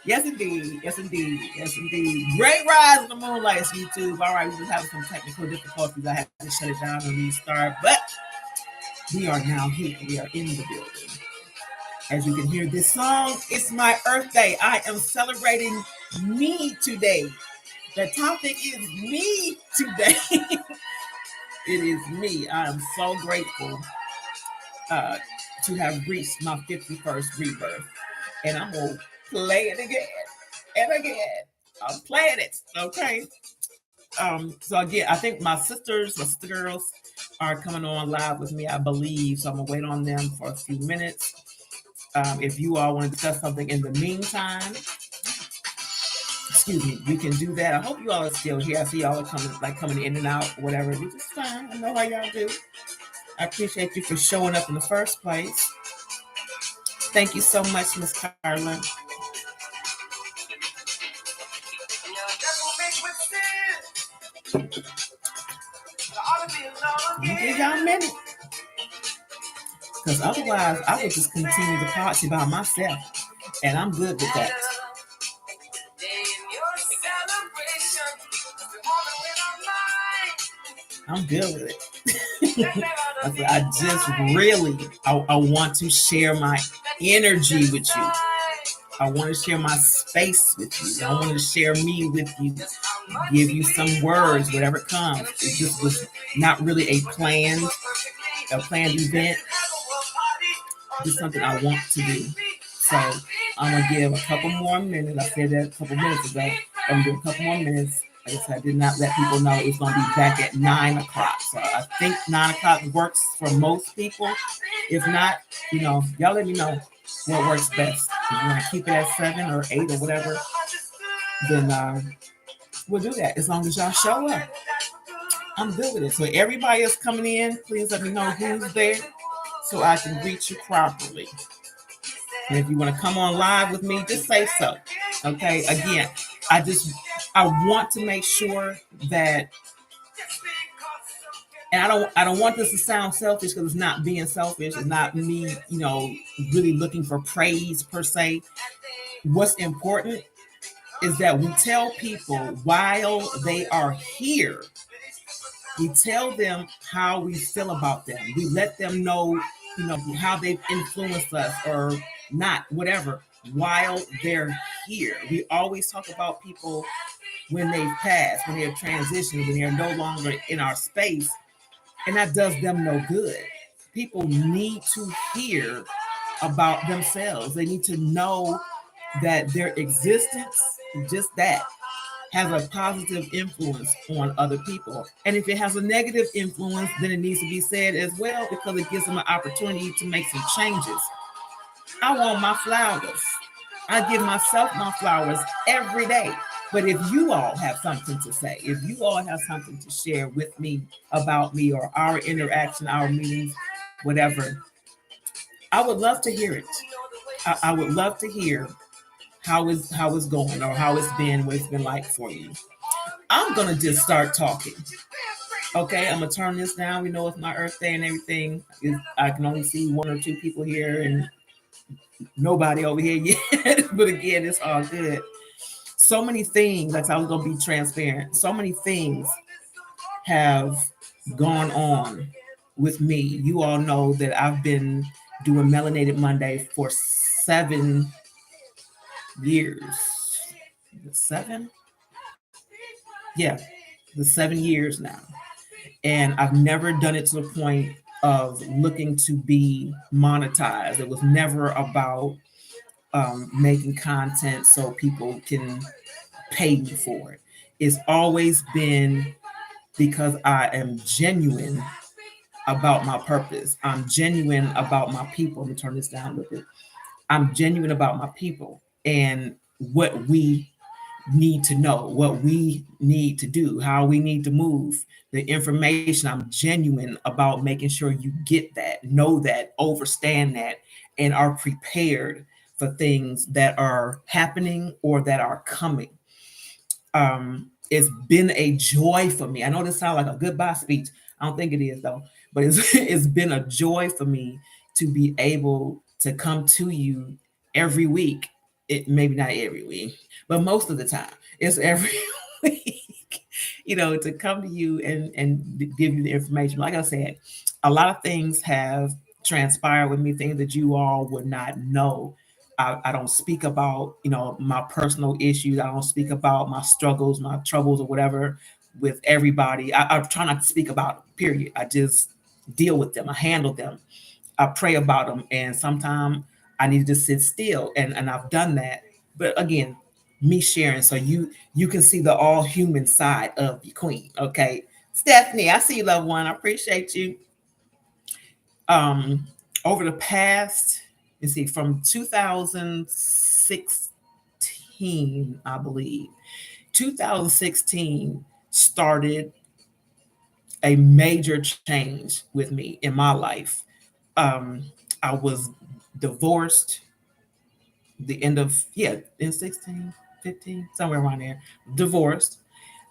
Yes, indeed. Yes, indeed. Yes, indeed. Great rise of the moonlights, YouTube. All right, we just having some technical difficulties. I had to shut it down and restart, but we are now here. We are in the building. As you can hear this song, it's my Earth Day. I am celebrating me today. The topic is me today. It is me. I am so grateful uh, to have reached my 51st rebirth. And I'm going to play it again and again. I'm playing it. Okay. So again, I think my sister girls are coming on live with me, I believe. So I'm gonna wait on them for a few minutes. If you all want to discuss something in the meantime, excuse me, we can do that. I hope you all are still here. I see y'all are coming in and out, whatever. Which is fine. I know how y'all do. I appreciate you for showing up in the first place. Thank you so much, Miss Carla. Give y'all a minute. Because otherwise, I would just continue the party by myself. And I'm good with that. I'm good with it. I just really, I want to share my energy with you. I want to share my space with you. I want to share me with you. Give you some words, whatever comes. It just was not really a planned event. It's something I want to do. So I'm gonna give a couple more minutes. I said that a couple minutes ago. I'm gonna give a couple more minutes. Like I said, I did not let people know it's gonna be back at 9 o'clock. So I think 9 o'clock works for most people. If not, y'all let me know what works best. If you want to keep it at 7 or 8 or whatever, then we'll do that as long as y'all show up. I'm good with it. So everybody is coming in. Please let me know who's there so I can reach you properly. And if you want to come on live with me, just say so. Okay. Again, I want to make sure that, and I don't want this to sound selfish, because it's not being selfish. It's not me, really looking for praise per se. What's important is that we tell people while they are here, we tell them how we feel about them. We let them know, how they've influenced us or not, whatever, while they're here. We always talk about people when they've passed, when they're transitioned, when they're no longer in our space, and that does them no good. People need to hear about themselves. They need to know that their existence, just that, has a positive influence on other people. And if it has a negative influence, then it needs to be said as well, because it gives them an opportunity to make some changes. I want my flowers. I give myself my flowers every day. But if you all have something to say, if you all have something to share with me about me or our interaction, our meetings, whatever, I would love to hear it. I would love to hear how it's going, or how it's been, what it's been like for you. I'm gonna just start talking. Okay, I'm gonna turn this down. We know it's my Earth Day and everything. I can only see 1 or 2 people here, and nobody over here yet. But again, it's all good. So many things, like I was gonna be transparent. So many things have gone on with me. You all know that I've been doing Melanated Monday for 7 years. 7? Yeah, the 7 years now. And I've never done it to the point of looking to be monetized. It was never about making content so people can pay me for it. It's always been because I am genuine about my purpose. I'm genuine about my people. Let me turn this down a little bit. I'm genuine about my people and what we need to know, what we need to do, how we need to move, the information. I'm genuine about making sure you get that, know that, understand that, and are prepared for things that are happening or that are coming. It's been a joy for me. I know this sounds like a goodbye speech. I don't think it is though, but it's been a joy for me to be able to come to you every week it maybe not every week, but most of the time it's every week, to come to you and give you the information. Like I said, a lot of things have transpired with me, things that you all would not know. I don't speak about, my personal issues. I don't speak about my struggles, my troubles, or whatever with everybody. I try not to speak about them, period. I just deal with them. I handle them. I pray about them, and sometimes I need to sit still, and I've done that. But again, me sharing so you can see the all human side of the queen. Okay, Stephanie, I see you, loved one. I appreciate you. Um, Over the past, let's see, from 2016, I believe, 2016 started a major change with me in my life. um, I was divorced the end of, in 16, 15, somewhere around there, divorced.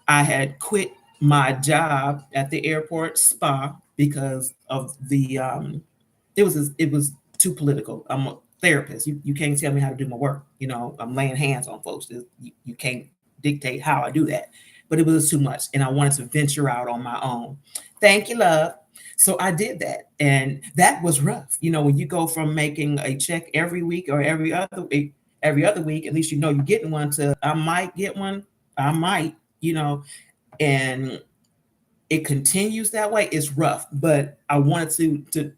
I had quit my job at the airport spa because of it was too political. I'm a therapist. You can't tell me how to do my work. I'm laying hands on folks. You can't dictate how I do that. But it was too much, and I wanted to venture out on my own. Thank you, love. So I did that, and that was rough. When you go from making a check every week or every other week, at least you're getting one, to I might get one, I might, and it continues that way. It's rough, but I wanted to do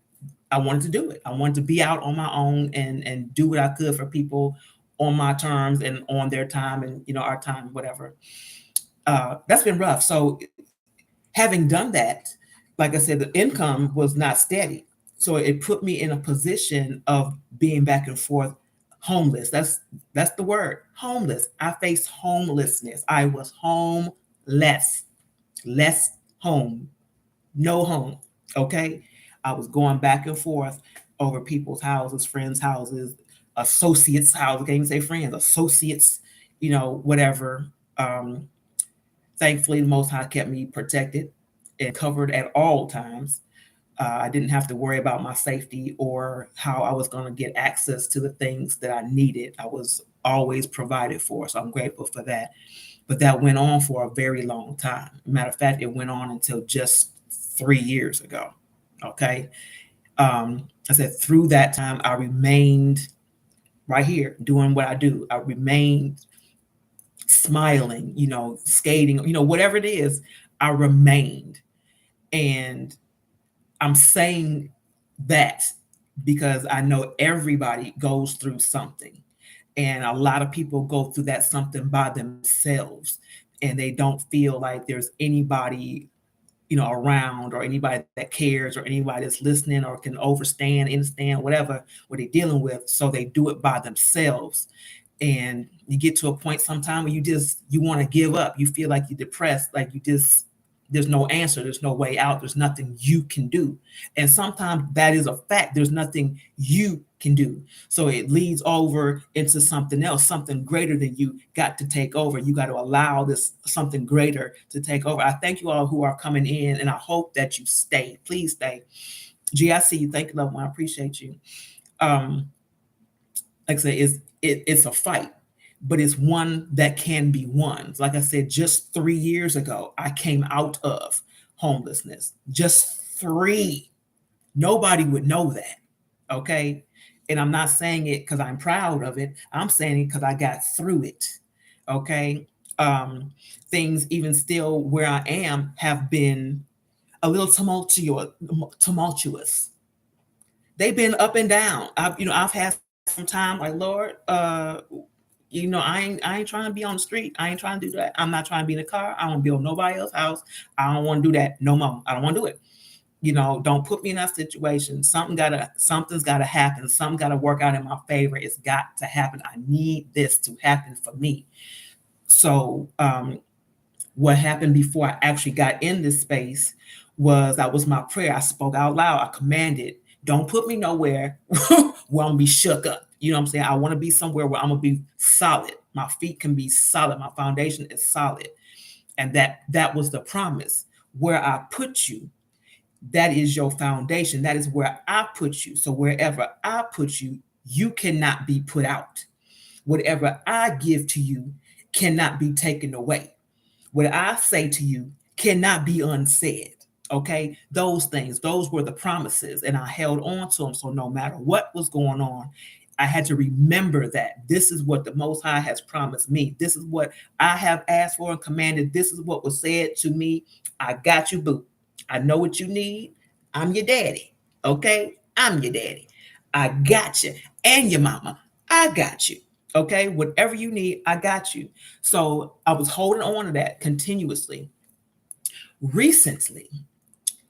it. I wanted to be out on my own and do what I could for people on my terms and on their time, and our time, whatever. That's been rough. So having done that, like I said, the income was not steady. So it put me in a position of being back and forth homeless. That's the word, homeless. I faced homelessness. I was homeless, less home, no home. Okay. I was going back and forth over people's houses, friends' houses, associates' houses. I can't even say friends, associates, whatever. Thankfully, the Most High kept me protected and covered at all times. I didn't have to worry about my safety or how I was going to get access to the things that I needed. I was always provided for. So I'm grateful for that. But that went on for a very long time. Matter of fact, it went on until just 3 years ago. Okay. I said through that time, I remained right here doing what I do. I remained smiling, skating, whatever it is, I remained. And I'm saying that because I know everybody goes through something. And a lot of people go through that something by themselves, and they don't feel like there's anybody, around, or anybody that cares, or anybody that's listening or can understand whatever what they're dealing with. So they do it by themselves. And you get to a point sometime where you want to give up. You feel like you're depressed, like there's no answer, there's no way out, there's nothing you can do. And sometimes that is a fact, there's nothing you can do. So it leads over into something else, something greater than you got to take over. You got to allow this something greater to take over. I thank you all who are coming in, and I hope that you stay. Please stay. G, I see you. Thank you, loved one. I appreciate you. Like I say, it's a fight, but it's one that can be won. Like I said, just 3 years ago, I came out of homelessness. Just 3. Nobody would know that. Okay. And I'm not saying it because I'm proud of it. I'm saying it because I got through it. Okay. Things even still where I am have been a little tumultuous. They've been up and down. I've had some time like, Lord, I ain't trying to be on the street. I ain't trying to do that. I'm not trying to be in a car. I don't build nobody else's house. I don't want to do that no more. I don't want to do it. Don't put me in that situation. Something's gotta happen. Something gotta work out in my favor. It's got to happen. I need this to happen for me. So what happened before I actually got in this space that was my prayer. I spoke out loud. I commanded, don't put me nowhere where I'm gonna be shook up. You know what I'm saying? I want to be somewhere where I'm gonna be solid. My feet can be solid. My foundation is solid. And that was the promise. Where I put you, that is your foundation. That is where I put you. So wherever I put you, you cannot be put out. Whatever I give to you cannot be taken away. What I say to you cannot be unsaid. Okay, those things, those were the promises, and I held on to them. So no matter what was going on, I had to remember that this is what the Most High has promised me. This is what I have asked for and commanded. This is what was said to me. I got you, boo. I know what you need. I'm your daddy. Okay, I'm your daddy. I got you, and your mama. I got you. Okay, whatever you need, I got you. So I was holding on to that continuously. Recently,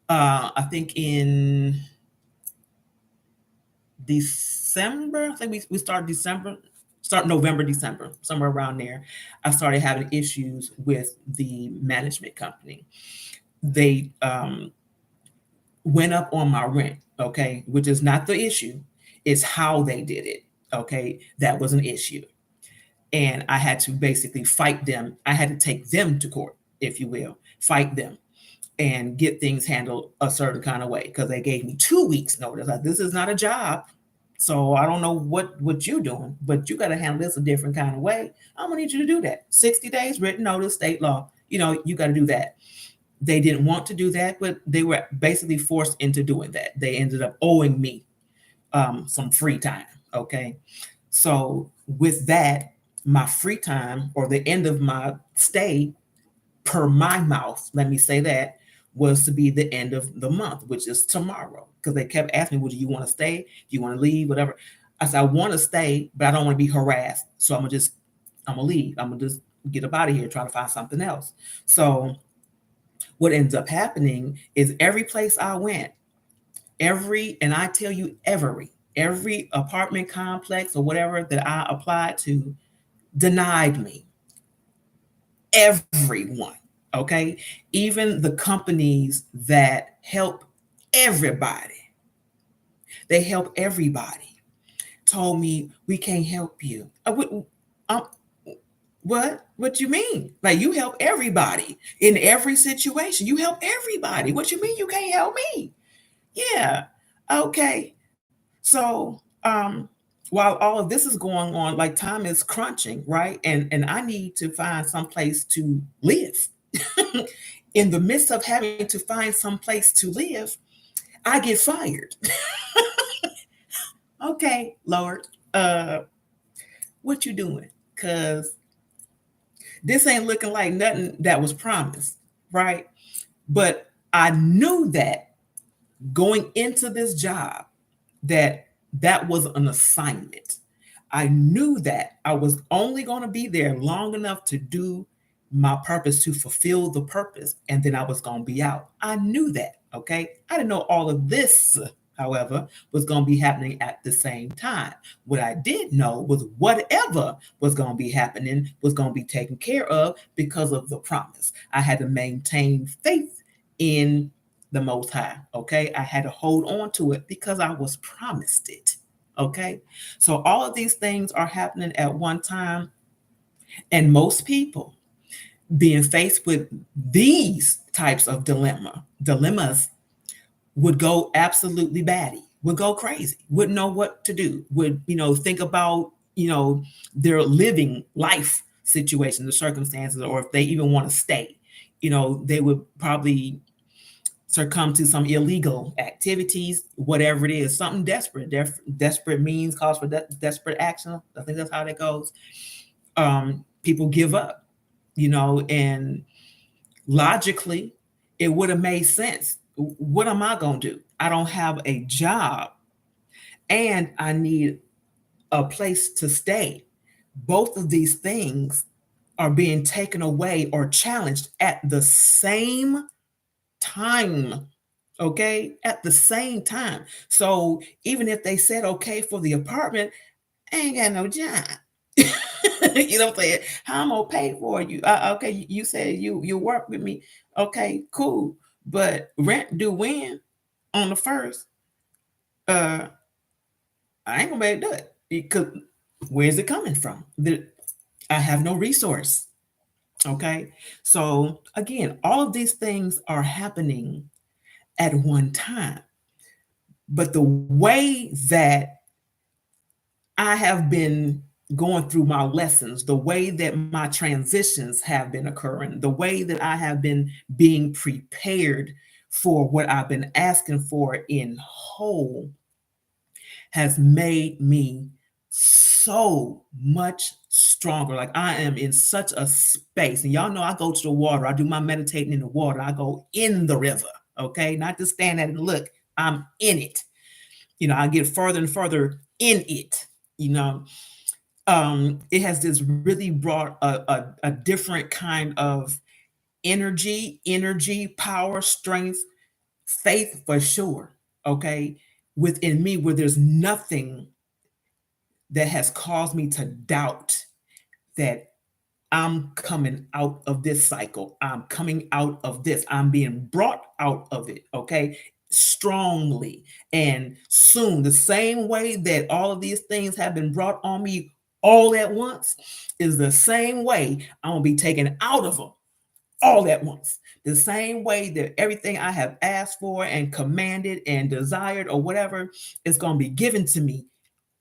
I think in December, I think we started December, start November, December, somewhere around there. I started having issues with the management company. They went up on my rent, okay, which is not the issue. It's how they did it, okay? That was an issue. And I had to basically fight them. I had to take them to court, if you will, fight them and get things handled a certain kind of way because they gave me 2 weeks notice. Like, this is not a job. So I don't know what you're doing, but you got to handle this a different kind of way. I'm gonna need you to do that. 60 days written notice, state law. You got to do that. They didn't want to do that, but they were basically forced into doing that. They ended up owing me some free time. Okay. So with that, my free time or the end of my stay, per my mouth, let me say that, was to be the end of the month, which is tomorrow. Because they kept asking me, well, do you want to stay? Do you want to leave? Whatever. I said, I want to stay, but I don't want to be harassed. So I'm going to leave. I'm going to just get up out of here, try to find something else. So what ends up happening is every place I went, and I tell you, every apartment complex or whatever that I applied to denied me. Everyone, okay? Even the companies that help everybody, they help everybody, told me, we can't help you. What you mean? Like, you help everybody in every situation. You help everybody. What you mean you can't help me? Yeah. Okay. So while all of this is going on, like, time is crunching, right? And I need to find some place to live. In the midst of having to find some place to live, I get fired. Okay, Lord, what you doing? Cause this ain't looking like nothing that was promised, right? But I knew that going into this job, that was an assignment. I knew that I was only going to be there long enough to do my purpose, to fulfill the purpose, and then I was going to be out. I knew that, okay? I didn't know all of this, however, was going to be happening at the same time. What I did know was whatever was going to be happening was going to be taken care of because of the promise. I had to maintain faith in the Most High, okay? I had to hold on to it because I was promised it, okay? So all of these things are happening at one time, and most people being faced with these types of dilemmas would go absolutely batty, would go crazy, wouldn't know what to do, would, think about, their living life situation, the circumstances, or if they even want to stay, they would probably succumb to some illegal activities, whatever it is, something desperate. Desperate means calls for desperate action. I think that's how that goes. People give up, and logically, it would have made sense. What am I going to do? I don't have a job and I need a place to stay. Both of these things are being taken away or challenged at the same time. Okay, at the same time. So even if they said okay for the apartment, I ain't got no job. You know what I'm saying? How I'm gonna pay for you? Okay, you said you work with me. Okay, cool. But rent due when? On the first. I ain't gonna be able to do it because where's it coming from? I have no resource. Okay, so again, all of these things are happening at one time. But the way that I have been going through my lessons, the way that my transitions have been occurring, the way that I have been being prepared for what I've been asking for in whole, has made me so much stronger. Like I am in such a space. And y'all know I go to the water. I do my meditating in the water. I go in the river. Okay. Not to stand at it and look. I'm in it. I get further and further in it. It has just really brought a different kind of energy, power, strength, faith for sure. Okay. Within me, where there's nothing that has caused me to doubt that I'm coming out of this cycle. I'm coming out of this. I'm being brought out of it. Okay. Strongly and soon, the same way that all of these things have been brought on me all at once is the same way I'm going to be taken out of them all at once. The same way that everything I have asked for and commanded and desired or whatever is going to be given to me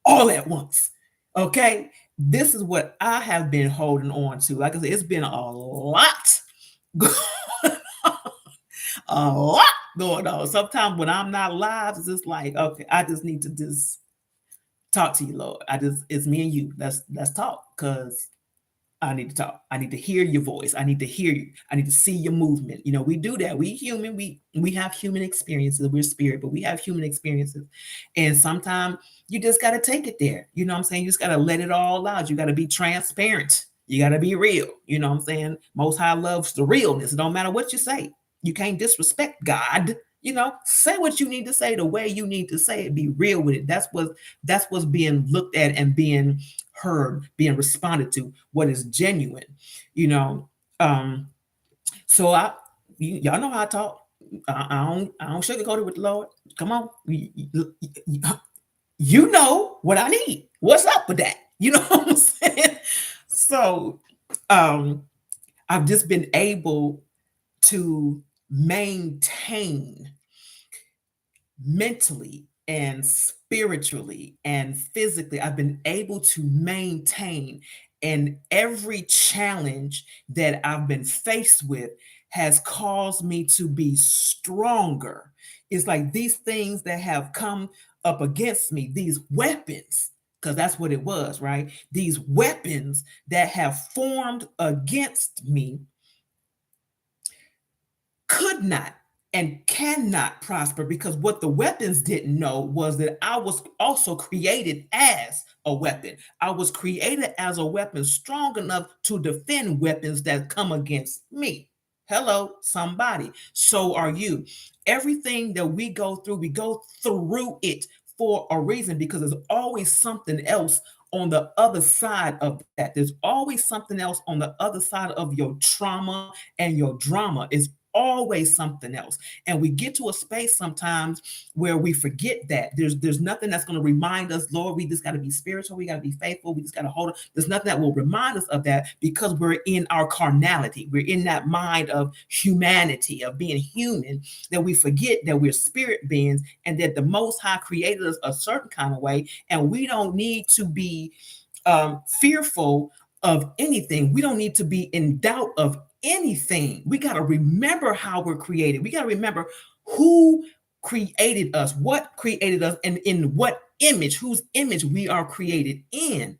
all at once. Okay. This is what I have been holding on to. Like I said, it's been a lot going on. A lot going on. Sometimes when I'm not live, it's just like, okay, I just need to just talk to you, Lord. It's me and you. Let's talk, because I need to talk. I need to hear your voice. I need to hear you. I need to see your movement. We do that. We human. We have human experiences. We're spirit, but we have human experiences. And sometimes you just got to take it there. You know what I'm saying? You just got to let it all out. You got to be transparent. You got to be real. You know what I'm saying? Most High loves the realness. It don't matter what you say. You can't disrespect God. Say what you need to say the way you need to say it. Be real with it. That's what's being looked at and being heard, being responded to, what is genuine. So y'all know how I talk. I don't sugarcoat it with the Lord. Come on. You know what I need. What's up with that? You know what I'm saying? So I've just been able to maintain mentally and spiritually and physically. I've been able to maintain, and every challenge that I've been faced with has caused me to be stronger. It's like these things that have come up against me, these weapons, because that's what it was, right? These weapons that have formed against me could not and cannot prosper, because what the weapons didn't know was that I was also created as a weapon. I was created as a weapon strong enough to defend weapons that come against me. Hello, somebody. So are you. Everything that we go through it for a reason, because there's always something else on the other side of that. There's always something else on the other side of your trauma and your drama. Is always something else. And we get to a space sometimes where we forget that there's nothing that's going to remind us, Lord, we just got to be spiritual, we got to be faithful, we just got to hold it. There's nothing that will remind us of that, because we're in our carnality, we're in that mind of humanity, of being human, that we forget that we're spirit beings, and that the Most High created us a certain kind of way, and we don't need to be fearful of anything. We don't need to be in doubt of anything. We got to remember how we're created. We got to remember who created us, what created us, and in what image, whose image we are created in,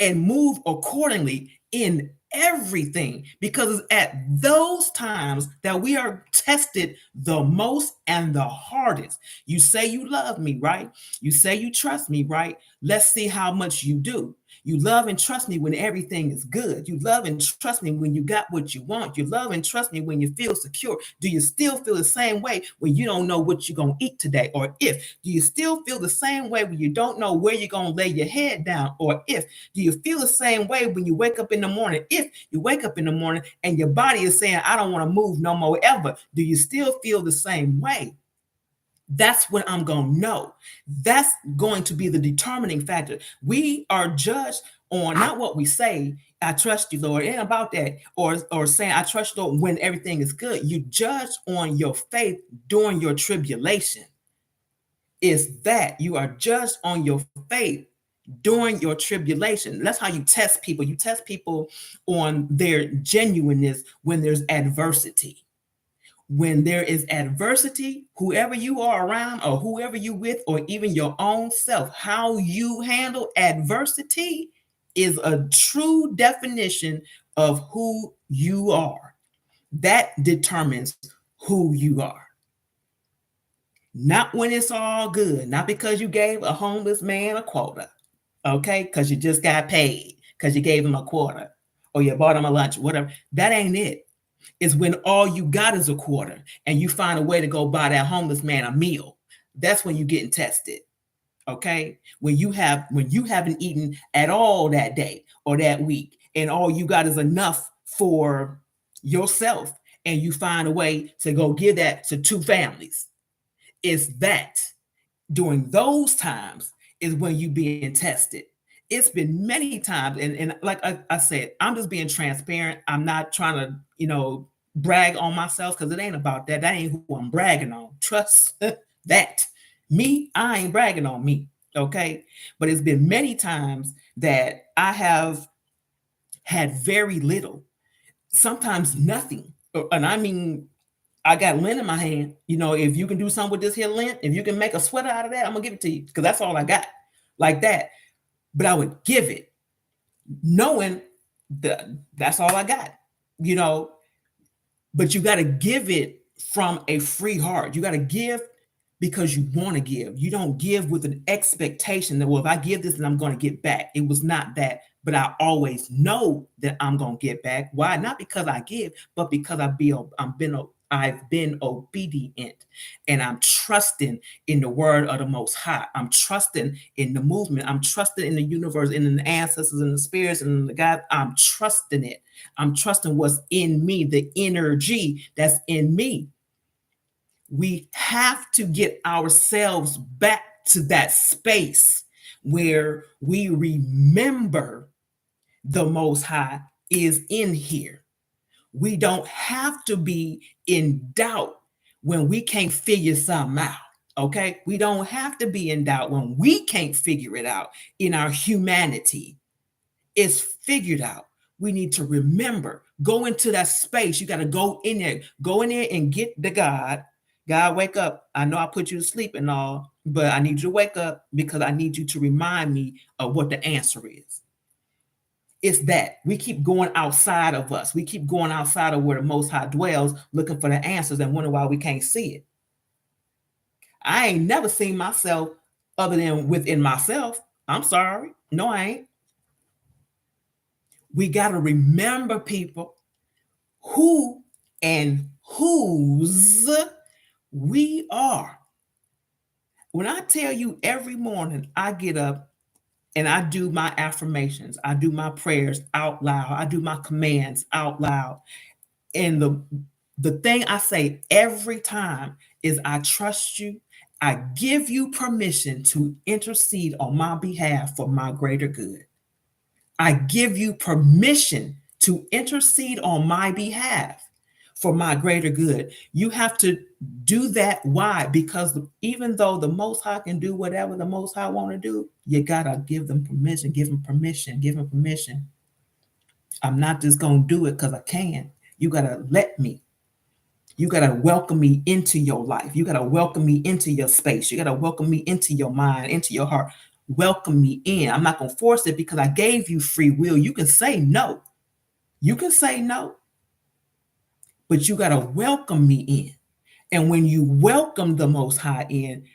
and move accordingly in everything, because it's at those times that we are tested the most and the hardest. You say you love me, right? You say you trust me, right? Let's see how much you do. You love and trust me when everything is good. You love and trust me when you got what you want. You love and trust me when you feel secure. Do you still feel the same way when you don't know what you're going to eat today? Or if, do you still feel the same way when you don't know where you're going to lay your head down? Or if, do you feel the same way when you wake up in the morning? If you wake up in the morning and your body is saying, I don't want to move no more ever, do you still feel the same way? That's when I'm going to know. That's going to be the determining factor. We are judged on not what we say, I trust you, Lord, and about that, or saying, I trust you, Lord, when everything is good. You judge on your faith during your tribulation. Is that you are judged on your faith during your tribulation. That's how you test people. You test people on their genuineness when there's adversity. When there is adversity, whoever you are around or whoever you with, or even your own self, how you handle adversity is a true definition of who you are. That determines who you are. Not when it's all good, not because you gave a homeless man a quota, okay? Because you just got paid, because you gave him a quarter or you bought him a lunch, whatever. That ain't it. It's when all you got is a quarter and you find a way to go buy that homeless man a meal. That's when you're getting tested. Okay. When you haven't eaten at all that day or that week, and all you got is enough for yourself, and you find a way to go give that to two families. It's that during those times is when you being tested. It's been many times, and like I said, I'm just being transparent. I'm not trying to, brag on myself, because it ain't about that. That ain't who I'm bragging on. Trust that. Me, I ain't bragging on me. Okay. But it's been many times that I have had very little, sometimes nothing. And I mean, I got lint in my hand. If you can do something with this here lint, if you can make a sweater out of that, I'm gonna give it to you, because that's all I got, like that. But I would give it, knowing that's all I got, But you got to give it from a free heart. You got to give because you want to give. You don't give with an expectation that, well, if I give this, then I'm going to get back. It was not that, but I always know that I'm going to get back. Why? Not because I give, but because I've been obedient, and I'm trusting in the word of the Most High. I'm trusting in the movement. I'm trusting in the universe, and in the ancestors, and the spirits, and the God. I'm trusting it. I'm trusting what's in me, the energy that's in me. We have to get ourselves back to that space where we remember the Most High is in here. We don't have to be in doubt when we can't figure something out. Okay. We don't have to be in doubt when we can't figure it out in our humanity. It's figured out. We need to remember, go into that space. You got to go in there and get the God. God, wake up. I know I put you to sleep and all, but I need you to wake up, because I need you to remind me of what the answer is. It's that we keep going outside of us. We keep going outside of where the Most High dwells, looking for the answers and wondering why we can't see it. I ain't never seen myself other than within myself. I'm sorry. No, I ain't. We got to remember, people, who and whose we are. When I tell you every morning I get up and I do my affirmations, I do my prayers out loud, I do my commands out loud. And the thing I say every time is, I trust you. I give you permission to intercede on my behalf for my greater good. I give you permission to intercede on my behalf for my greater good. You have to do that. Why? Because even though the Most High can do whatever the Most High want to do, you got to give them permission, give them permission, give them permission. I'm not just going to do it because I can. You got to let me. You got to welcome me into your life. You got to welcome me into your space. You got to welcome me into your mind, into your heart. Welcome me in. I'm not going to force it, because I gave you free will. You can say no. You can say no. But you got to welcome me in. And when you welcome the Most High in,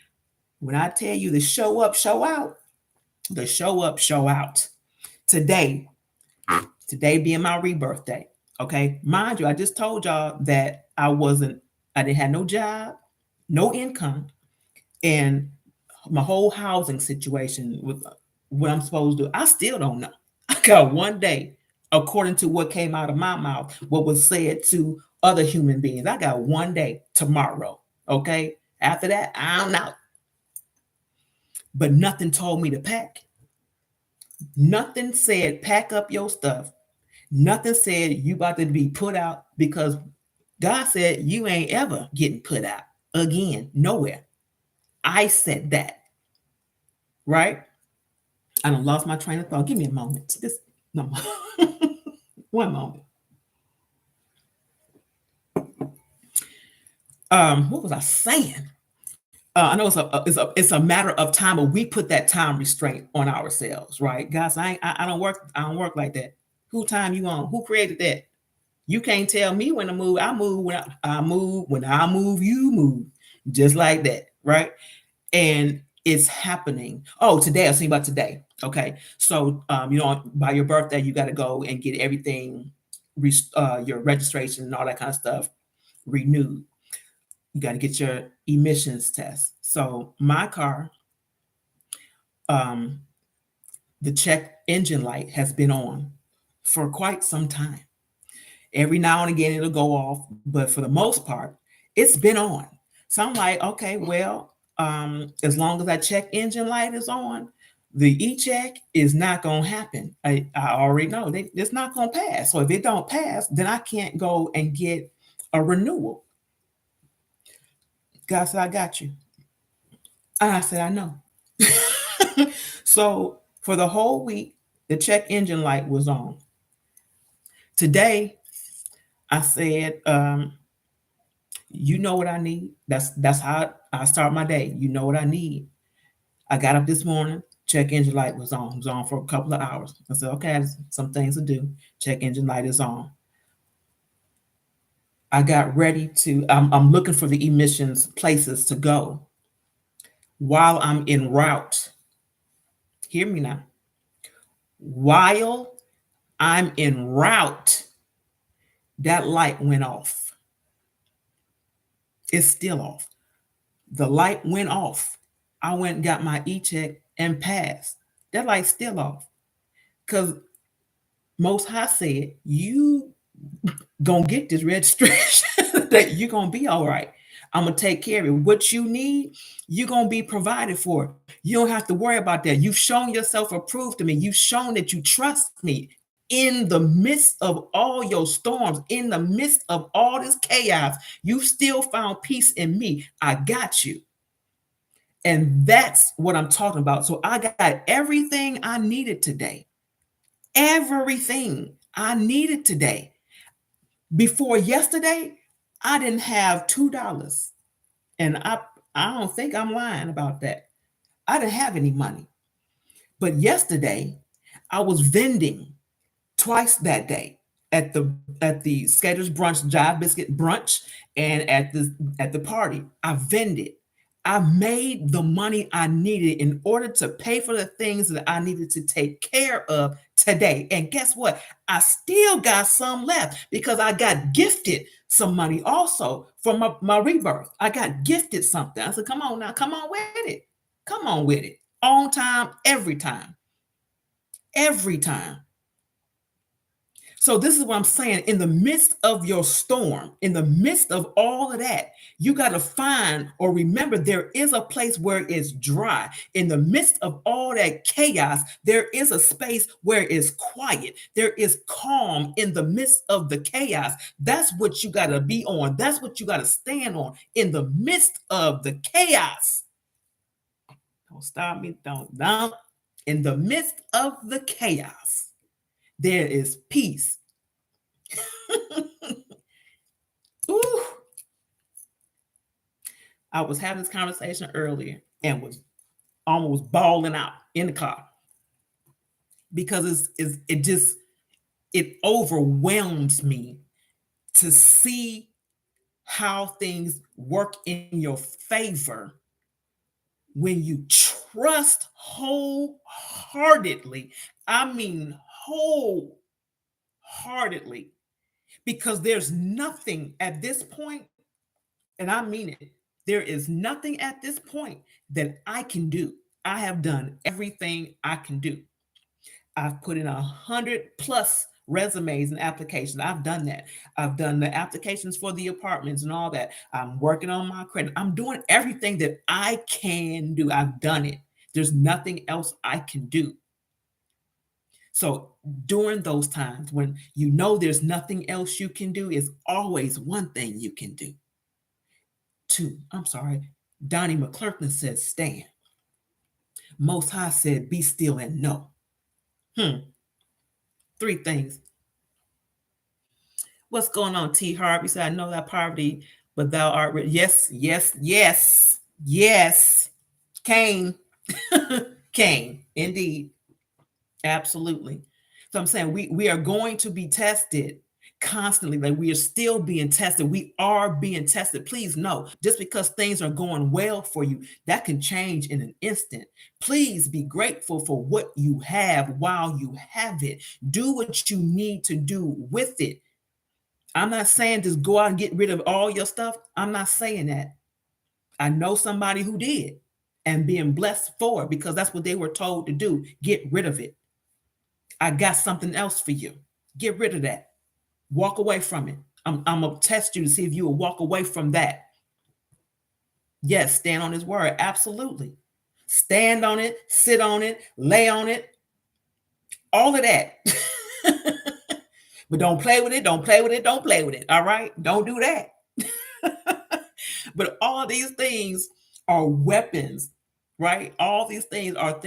when I tell you to show up, show out, the show up, show out. Today being my rebirth day. Okay. Mind you, I just told y'all that I didn't have no job, no income, and my whole housing situation with what I'm supposed to do. I still don't know. I got one day, according to what came out of my mouth, what was said to other human beings. I got one day, tomorrow. Okay. After that, I'm out. But nothing told me to pack. Nothing said pack up your stuff. Nothing said you about to be put out, because God said you ain't ever getting put out again, nowhere. I said that, right? I done lost my train of thought. Give me a moment. This no, one moment. What was I saying? I know it's a matter of time, but we put that time restraint on ourselves, right, guys? I don't work like that. Who time you on? Who created that? You can't tell me when to move. I move when I move. When I move, you move, just like that, right? And it's happening. Oh, today I was thinking about today. Okay, so by your birthday, you got to go and get everything, your registration and all that kind of stuff renewed. You got to get your emissions test. So my car, um, the check engine light has been on for quite some time. Every now and again it'll go off, but for the most part, it's been on. So I'm like, okay, well, as long as that check engine light is on, the e-check is not gonna happen. I already know it's not gonna pass. So if it don't pass, then I can't go and get a renewal. God said, I got you. And I said, I know. So for the whole week, the check engine light was on. Today, I said, you know what I need. That's how I start my day. You know what I need. I got up this morning, check engine light was on. It was on for a couple of hours. I said, okay, there's some things to do. Check engine light is on. I got ready to, I'm looking for the emissions places to go. While I'm en route, hear me now. While I'm en route, that light went off. It's still off. The light went off. I went and got my e-check and passed. That light's still off. Because Most High said, you gonna get this registration, that you're gonna be all right. I'm gonna take care of it. What you need, you're gonna be provided for. You don't have to worry about that. You've shown yourself approved to me. You've shown that you trust me in the midst of all your storms, in the midst of all this chaos. You still found peace in me. I got you. And that's what I'm talking about. So I got everything I needed today. Everything I needed today. Before yesterday, I didn't have $2. And I don't think I'm lying about that. I didn't have any money. But yesterday, I was vending twice that day at the Skaters Brunch Jive Biscuit Brunch and at the party. I vended. I made the money I needed in order to pay for the things that I needed to take care of today. And guess what? I still got some left because I got gifted some money also from my rebirth. I got gifted something. I said, come on now, come on with it. Come on with it. On time, every time. Every time. So this is what I'm saying. In the midst of your storm, in the midst of all of that, you got to find or remember there is a place where it's dry. In the midst of all that chaos, there is a space where it's quiet. There is calm in the midst of the chaos. That's what you got to be on. That's what you got to stand on in the midst of the chaos. Don't stop me. Don't. In the midst of the chaos, there is peace. Ooh. I was having this conversation earlier and was almost bawling out in the car because it overwhelms me to see how things work in your favor when you trust wholeheartedly. I mean, wholeheartedly, because there's nothing at this point, and I mean it, there is nothing at this point that I can do. I have done everything I can do. I've put in 100 plus resumes and applications. I've done that. I've done the applications for the apartments and all that. I'm working on my credit. I'm doing everything that I can do. I've done it. There's nothing else I can do. So during those times when you know there's nothing else you can do, is always one thing you can do. Donnie McClurkin says stand. Most High said, be still and know. Three things. What's going on, T. Harvey? Said, I know that poverty, but thou art rich. Yes, yes, yes, yes. Cain. Cain, indeed. Absolutely. So I'm saying we are going to be tested constantly. Like we are still being tested. We are being tested. Please know, just because things are going well for you, that can change in an instant. Please be grateful for what you have while you have it. Do what you need to do with it. I'm not saying just go out and get rid of all your stuff. I'm not saying that. I know somebody who did and being blessed for it because that's what they were told to do. Get rid of it. I got something else for you. Get rid of that. Walk away from it. I'm going to test you to see if you will walk away from that. Yes, stand on his word. Absolutely. Stand on it, sit on it, lay on it, all of that. But don't play with it. Don't play with it. Don't play with it. All right. Don't do that. But all these things are weapons, right? All these things are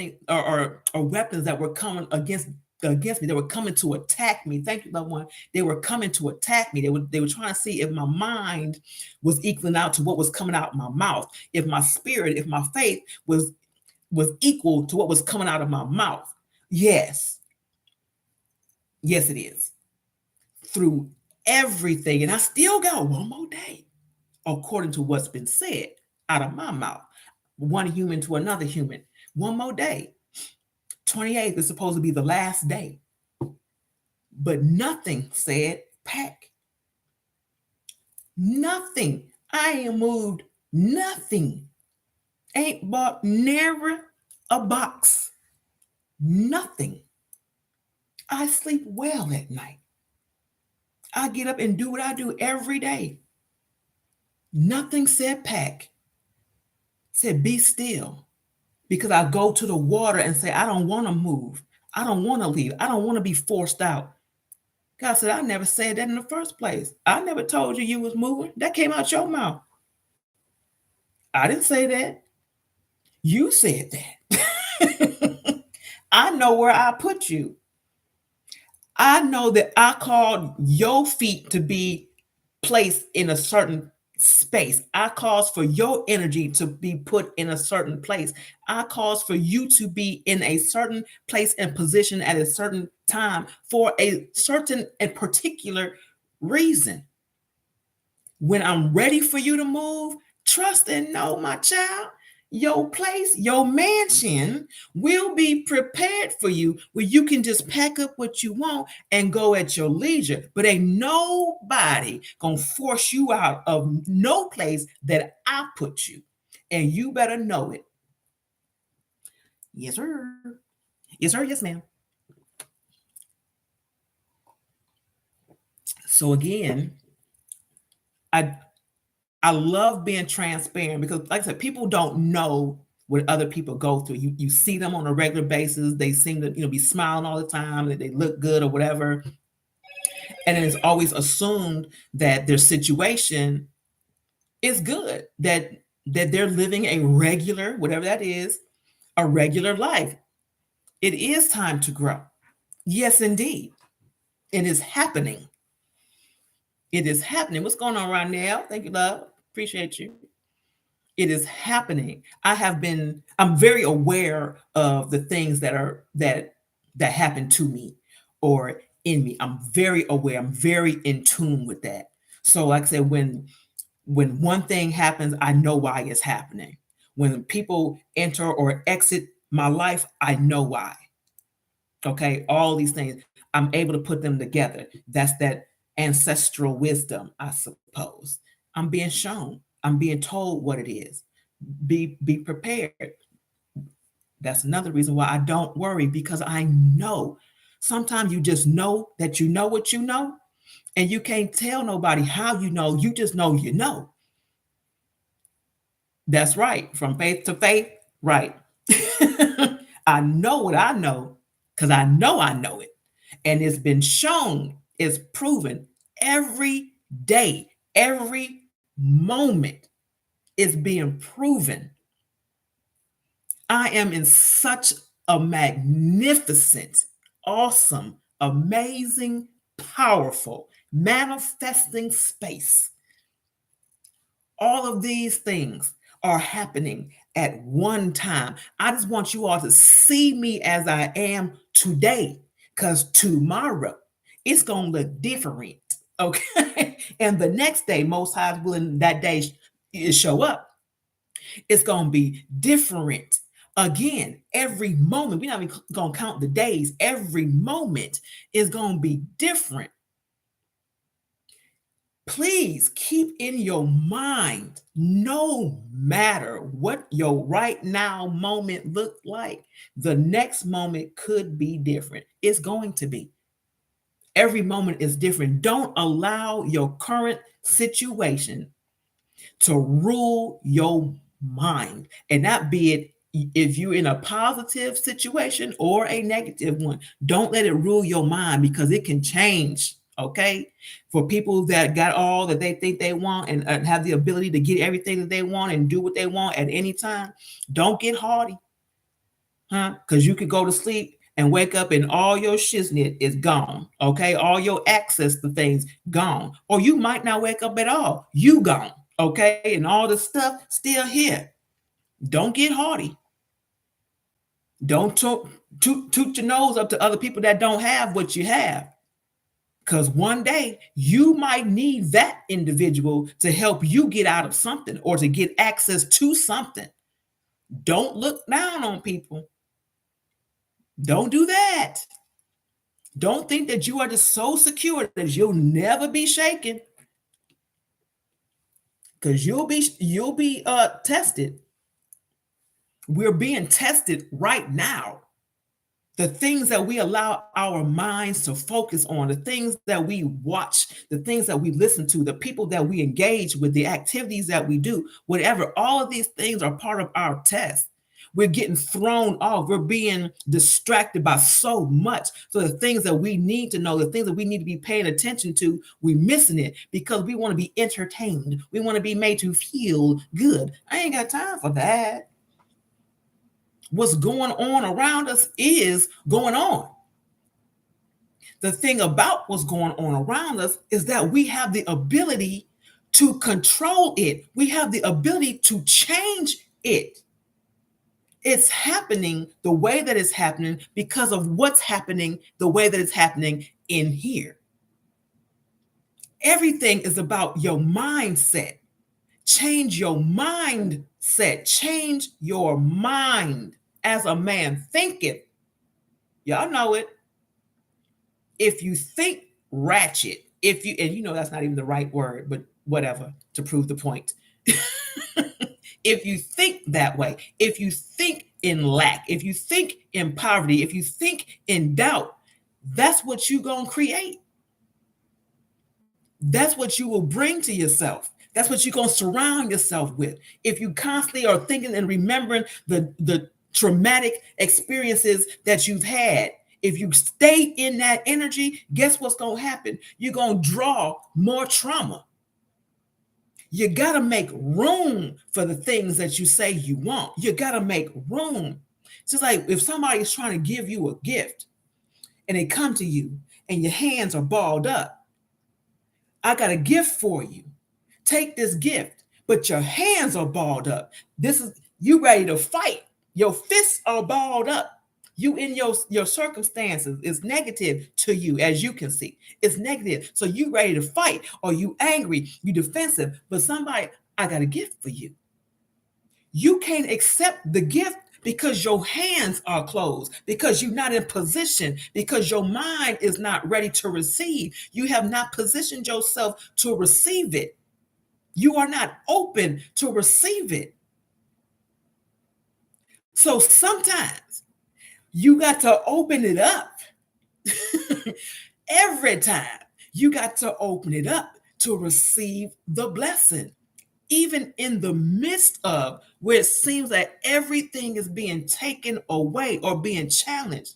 weapons that were coming against me. They were coming to attack me. Thank you, loved one. They were coming to attack me. They were trying to see if my mind was equaling out to what was coming out of my mouth. If my spirit, if my faith was equal to what was coming out of my mouth. Yes. Yes, it is. Through everything. And I still got one more day, according to what's been said out of my mouth. One human to another human. One more day. 28th is supposed to be the last day. But nothing said pack. Nothing. I ain't moved nothing. Ain't bought never a box. Nothing. I sleep well at night. I get up and do what I do every day. Nothing said pack. Said be still. Because I go to the water and say, I don't want to move. I don't want to leave. I don't want to be forced out. God said, I never said that in the first place. I never told you you was moving. That came out your mouth. I didn't say that. You said that. I know where I put you. I know that I called your feet to be placed in a certain space. I cause for your energy to be put in a certain place. I cause for you to be in a certain place and position at a certain time for a certain and particular reason. When I'm ready for you to move, trust and know, my child, your place, your mansion will be prepared for you where you can just pack up what you want and go at your leisure. But ain't nobody gonna force you out of no place that I put you. And you better know it. Yes, sir. Yes, sir. Yes, ma'am. So again, I love being transparent because, like I said, people don't know what other people go through. You see them on a regular basis. They seem to be smiling all the time, that they look good or whatever, and it's always assumed that their situation is good, that they're living a regular, whatever that is, a regular life. It is time to grow. Yes, indeed, it is happening. It is happening. What's going on right now? Thank you, love. Appreciate you. It is happening. I'm very aware of the things that happen to me or in me. I'm very aware. I'm very in tune with that. So like I said, when one thing happens, I know why it's happening. When people enter or exit my life, I know why. Okay, all these things, I'm able to put them together. That's that ancestral wisdom, I suppose. I'm being shown. I'm being told what it is. Be prepared. That's another reason why I don't worry, because I know. Sometimes you just know that you know what you know, and you can't tell nobody how you know. You just know you know. That's right. From faith to faith, right. I know what I know because I know it. And it's been shown, it's proven every day, every moment is being proven. I am in such a magnificent, awesome, amazing, powerful, manifesting space. All of these things are happening at one time. I just want you all to see me as I am today, because tomorrow it's going to look different. Okay. And the next day, most highs willing that day show up, it's going to be different. Again, every moment, we're not even going to count the days. Every moment is going to be different. Please keep in your mind, no matter what your right now moment looks like, the next moment could be different. It's going to be. Every moment is different. Don't allow your current situation to rule your mind, and that be it if you're in a positive situation or a negative one. Don't let it rule your mind, because it can change. Okay, for people that got all that they think they want and have the ability to get everything that they want and do what they want at any time, don't get haughty, because you could go to sleep and wake up and all your shiznit is gone. Okay, all your access to things gone, or you might not wake up at all. You gone. Okay, and all the stuff still here. Don't get haughty. Don't toot your nose up to other people that don't have what you have, because one day you might need that individual to help you get out of something or to get access to something. Don't look down on people. Don't do that. Don't think that you are just so secure that you'll never be shaken, because you'll be tested. We're being tested right now. The things that we allow our minds to focus on, the things that we watch, the things that we listen to, the people that we engage with, the activities that we do, whatever, all of these things are part of our test. We're getting thrown off. We're being distracted by so much. So the things that we need to know, the things that we need to be paying attention to, we're missing it because we want to be entertained. We want to be made to feel good. I ain't got time for that. What's going on around us is going on. The thing about what's going on around us is that we have the ability to control it. We have the ability to change it. It's happening the way that it's happening because of what's happening the way that it's happening in here. Everything is about your mindset. Change your mindset. Change your mind. As a man thinketh, y'all know it. If you think ratchet, and you know that's not even the right word, but whatever, to prove the point. If you think that way, if you think in lack, if you think in poverty, if you think in doubt, that's what you're going to create. That's what you will bring to yourself. That's what you're going to surround yourself with. If you constantly are thinking and remembering the traumatic experiences that you've had, if you stay in that energy, guess what's going to happen? You're going to draw more trauma. You got to make room for the things that you say you want. You got to make room. It's just like if somebody is trying to give you a gift and they come to you and your hands are balled up. I got a gift for you. Take this gift, but your hands are balled up. This is you ready to fight. Your fists are balled up. You in your circumstances is negative to you, as you can see. It's negative. So you ready to fight, or you angry, you defensive. But somebody, I got a gift for you. You can't accept the gift because your hands are closed, because you're not in position, because your mind is not ready to receive. You have not positioned yourself to receive it. You are not open to receive it. So sometimes you got to open it up. Every time you got to open it up to receive the blessing. Even in the midst of where it seems that everything is being taken away or being challenged,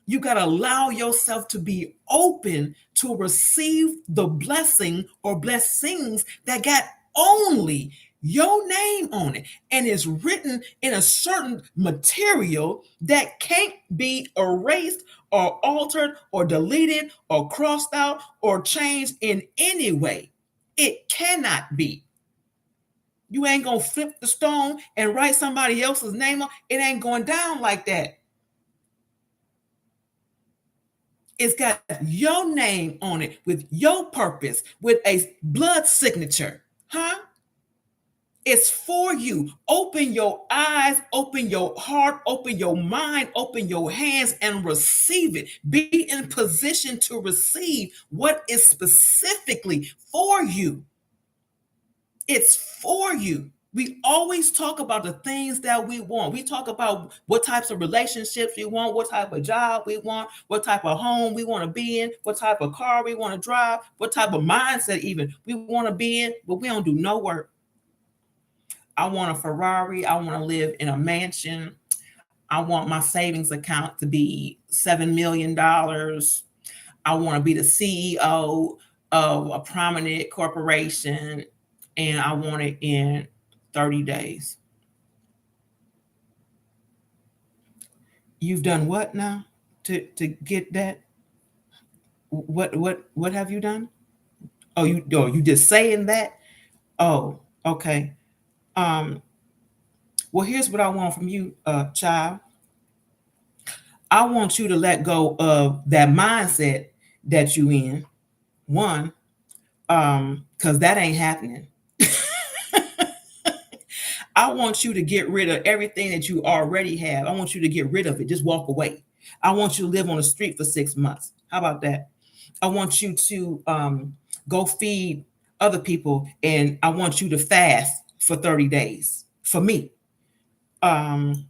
you got to allow yourself to be open to receive the blessing or blessings that got only your name on it, and it's written in a certain material that can't be erased or altered or deleted or crossed out or changed in any way. It cannot be. You ain't gonna flip the stone and write somebody else's name on it. Ain't going down like that. It's got your name on it with your purpose, with a blood signature. Huh? It's for you. Open your eyes, open your heart, open your mind, open your hands and receive it. Be in position to receive what is specifically for you. It's for you. We always talk about the things that we want. We talk about what types of relationships we want, what type of job we want, what type of home we want to be in, what type of car we want to drive, what type of mindset even we want to be in, but we don't do no work. I want a Ferrari. I want to live in a mansion. I want my savings account to be $7 million. I want to be the CEO of a prominent corporation, and I want it in 30 days. You've done what now to get that? What have you done? You just saying that? Oh, okay. Um, well, here's what I want from you, child. I want you to let go of that mindset that you in. One, because that ain't happening. I want you to get rid of everything that you already have. I want you to get rid of it. Just walk away. I want you to live on the street for 6 months. How about that? I want you to go feed other people, and I want you to fast for 30 days for me. Um,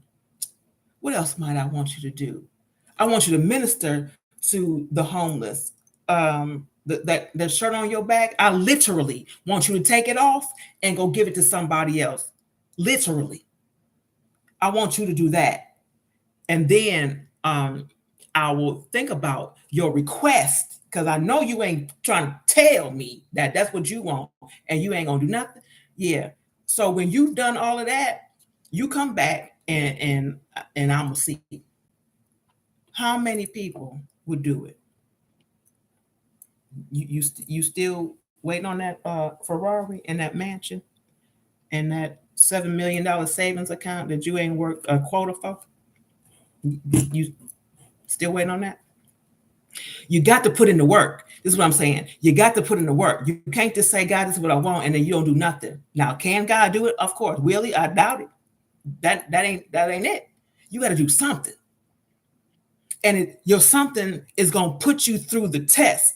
what else might I want you to do? I want you to minister to the homeless. That shirt on your back, I literally want you to take it off and go give it to somebody else. Literally. I want you to do that. And then I will think about your request, because I know you ain't trying to tell me that that's what you want and you ain't gonna do nothing. Yeah. So when you've done all of that, you come back and I'm gonna see how many people would do it. You still waiting on that Ferrari and that mansion and that $7 million savings account that you ain't worked a quota for? You still waiting on that? You got to put in the work. This is what I'm saying. You got to put in the work. You can't just say, God, this is what I want, and then you don't do nothing. Now, can God do it? Of course. Will he? I doubt it. That ain't it. You got to do something. And your something is going to put you through the test.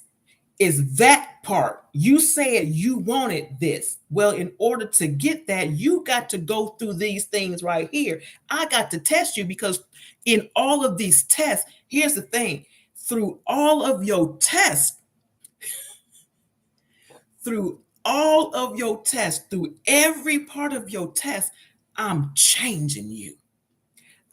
Is that part. You said you wanted this. Well, in order to get that, you got to go through these things right here. I got to test you, because in all of these tests, here's the thing. Through all of your tests, through every part of your test, I'm changing you.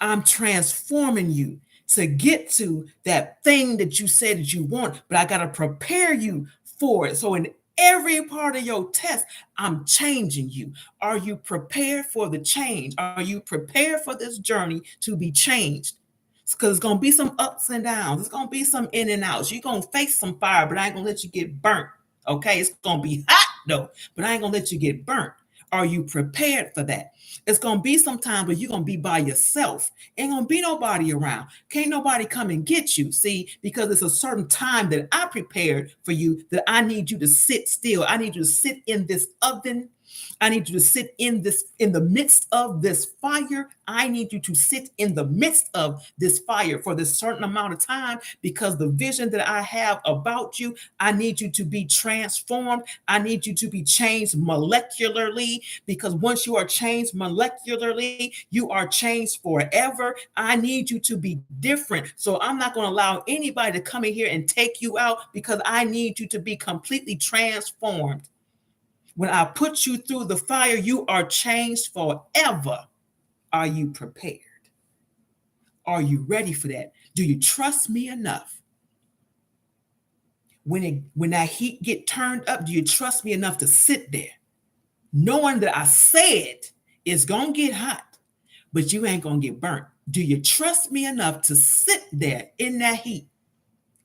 I'm transforming you to get to that thing that you said that you want, but I got to prepare you for it. So in every part of your test, I'm changing you. Are you prepared for the change? Are you prepared for this journey to be changed? Because it's going to be some ups and downs. It's going to be some in and outs. You're going to face some fire, but I ain't going to let you get burnt. Okay? It's going to be hot though, but I ain't going to let you get burnt. Are you prepared for that? It's going to be some time where you're going to be by yourself. Ain't going to be nobody around. Can't nobody come and get you. See, because it's a certain time that I prepared for you, that I need you to sit still. I need you to sit in this oven. I need you to sit in the midst of this fire. I need you to sit in the midst of this fire for this certain amount of time, because the vision that I have about you, I need you to be transformed. I need you to be changed molecularly, because once you are changed molecularly, you are changed forever. I need you to be different. So I'm not going to allow anybody to come in here and take you out, because I need you to be completely transformed. When I put you through the fire, you are changed forever. Are you prepared? Are you ready for that? Do you trust me enough? When that heat get turned up, do you trust me enough to sit there? knowing that I said it's going to get hot, but you ain't going to get burnt. Do you trust me enough to sit there in that heat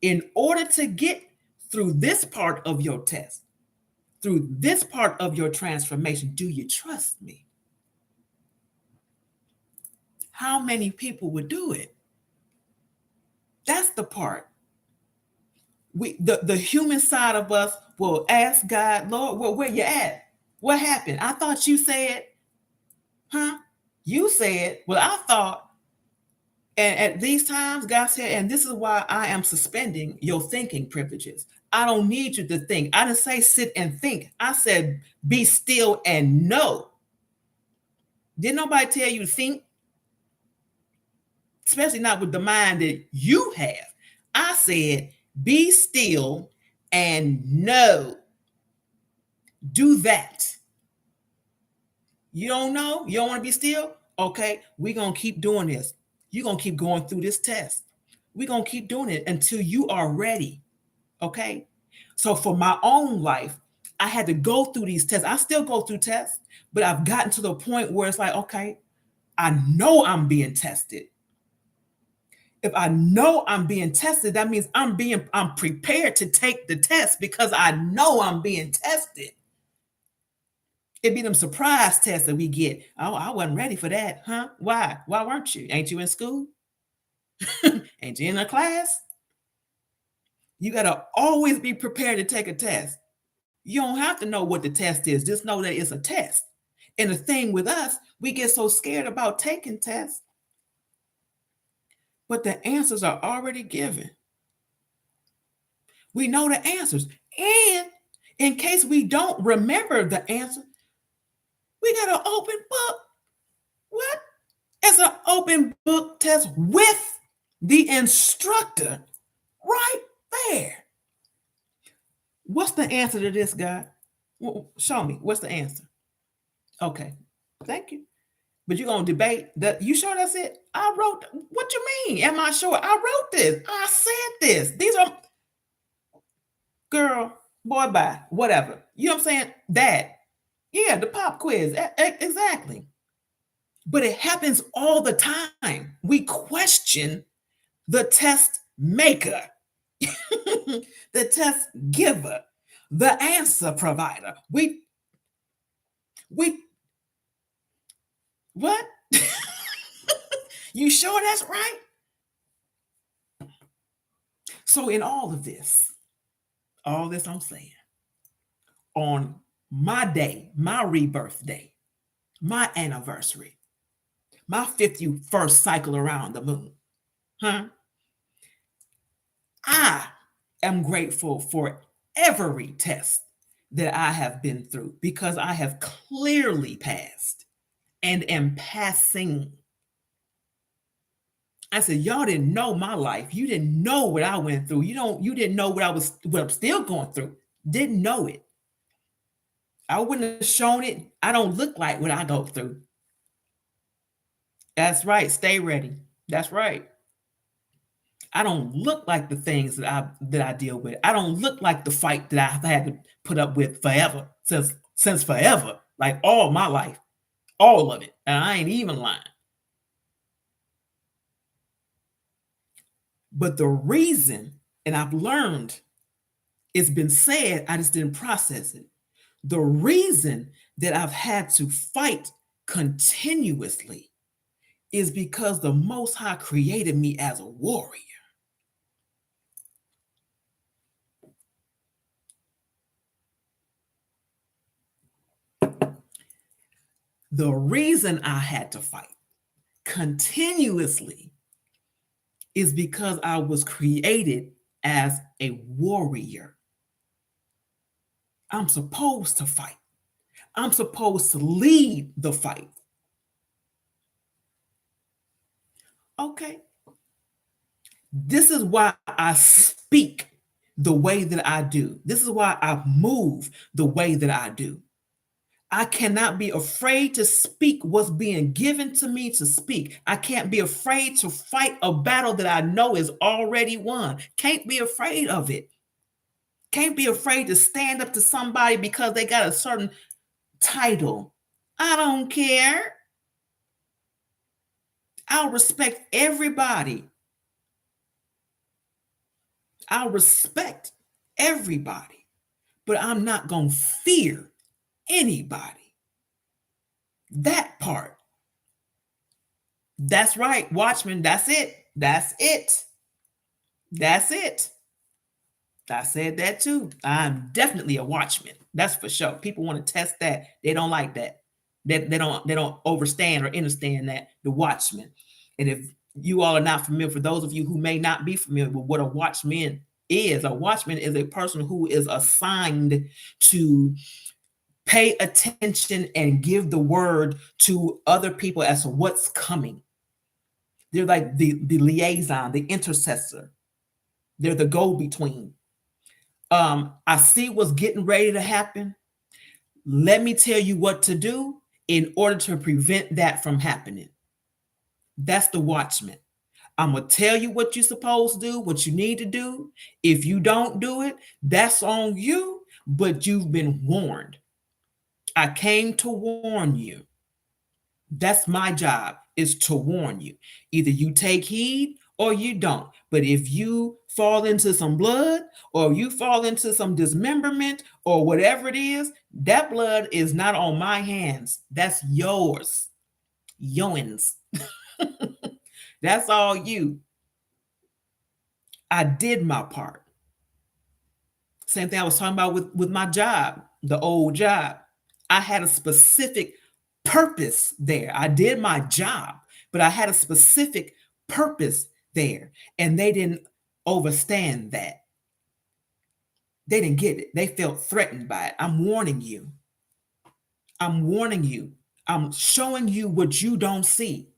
in order to get through this part of your test, through this part of your transformation? Do you trust me? How many people would do it? That's the part. The human side of us will ask God, Lord, well, where you at? What happened? I thought you said, You said, well, I thought. And at these times, God said, and this is why I am suspending your thinking privileges. I don't need you to think. I didn't say sit and think. I said, be still and know. Didn't nobody tell you to think? Especially not with the mind that you have. I said, be still and know. Do that. You don't know? You don't want to be still? Okay, we're going to keep doing this. You're going to keep going through this test. We're going to keep doing it until you are ready. Okay? So for my own life, I had to go through these tests. I still go through tests, but I've gotten to the point where it's like, okay, I know I'm being tested. If I know I'm being tested, that means I'm prepared to take the test because I know I'm being tested. It'd be them surprise tests that we get. Oh, I wasn't ready for that, huh? Why? Why weren't you? Ain't you in school? Ain't you in a class? You got to always be prepared to take a test. You don't have to know what the test is. Just know that it's a test. And the thing with us, we get so scared about taking tests, but the answers are already given. We know the answers. And in case we don't remember the answer, we got an open book. What? It's an open book test with the instructor right there. What's the answer to this, God? Well, show me. What's the answer? Okay. Thank you. But you're going to debate that. You sure that's it? I wrote. What you mean? Am I sure? I wrote this. I said this. These are, girl, boy, bye. Whatever. You know what I'm saying? That. Yeah, the pop quiz. Exactly. But it happens all the time. We question the test maker, the test giver, the answer provider. We what? You sure that's right? So in all this I'm saying, on my day, my rebirth day, my anniversary, my 51st cycle around the moon, I am grateful for every test that I have been through because I have clearly passed and am passing. I said, y'all didn't know my life. You didn't know what I went through. You didn't know what I'm still going through. Didn't know it. I wouldn't have shown it. I don't look like what I go through. That's right. Stay ready. That's right. I don't look like the things that I deal with. I don't look like the fight that I've had to put up with forever, since forever, like all my life, all of it. And I ain't even lying. But the reason, and I've learned, it's been said, I just didn't process it. The reason that I've had to fight continuously is because the Most High created me as a warrior. The reason I had to fight continuously is because I was created as a warrior. I'm supposed to fight. I'm supposed to lead the fight. Okay. This is why I speak the way that I do. This is why I move the way that I do. I cannot be afraid to speak what's being given to me to speak. I can't be afraid to fight a battle that I know is already won. Can't be afraid of it. Can't be afraid to stand up to somebody because they got a certain title. I don't care. I'll respect everybody. I'll respect everybody, but I'm not going to fear anybody. That part. That's right, Watchman. That's it. That's it. That's it. I said that too. I'm definitely a watchman. That's for sure. People want to test that. They don't like that. They don't understand or understand that the watchman. And if you all are not familiar, for those of you who may not be familiar with what a watchman is, a watchman is a person who is assigned to pay attention and give the word to other people as to what's coming. They're like the liaison, the intercessor. They're the go-between. I see what's getting ready to happen. Let me tell you what to do in order to prevent that from happening. That's the watchman. I'm going to tell you what you're supposed to do, what you need to do. If you don't do it, that's on you, but you've been warned. I came to warn you. That's my job, is to warn you. Either you take heed or you don't. But if you fall into some blood or you fall into some dismemberment or whatever it is, that blood is not on my hands. That's yours. Yoins. That's all you. I did my part. Same thing I was talking about with my job, the old job. I had a specific purpose there. I did my job, but I had a specific purpose there. And they didn't overstand that. They didn't get it. They felt threatened by it. I'm warning you. I'm warning you. I'm showing you what you don't see.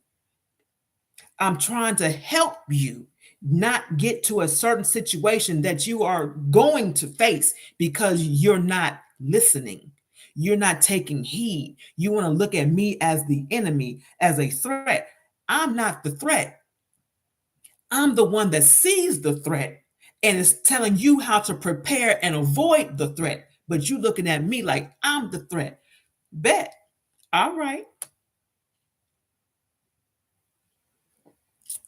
I'm trying to help you not get to a certain situation that you are going to face because you're not listening. You're not taking heed. You want to look at me as the enemy, as a threat. I'm not the threat. I'm the one that sees the threat and is telling you how to prepare and avoid the threat. But you looking at me like I'm the threat. Bet. All right.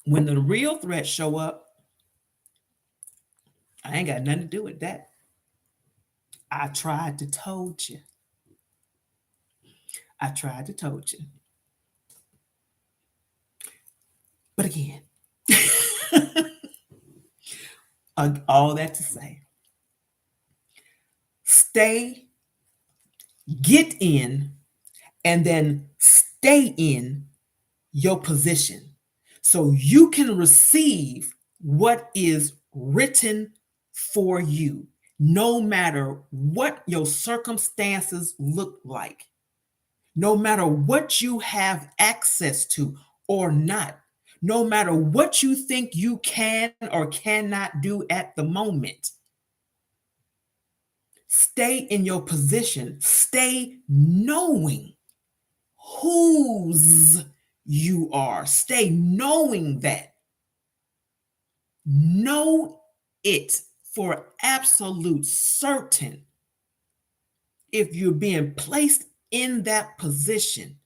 When the real threats show up, I ain't got nothing to do with that. I tried to told you. I tried to told you. But again, all that to say, stay, get in, and then stay in your position so you can receive what is written for you, no matter what your circumstances look like, no matter what you have access to or not, no matter what you think you can or cannot do at the moment. Stay in your position. Stay knowing whose you are. Stay knowing that. Know it for absolute certain. If you're being placed in that position,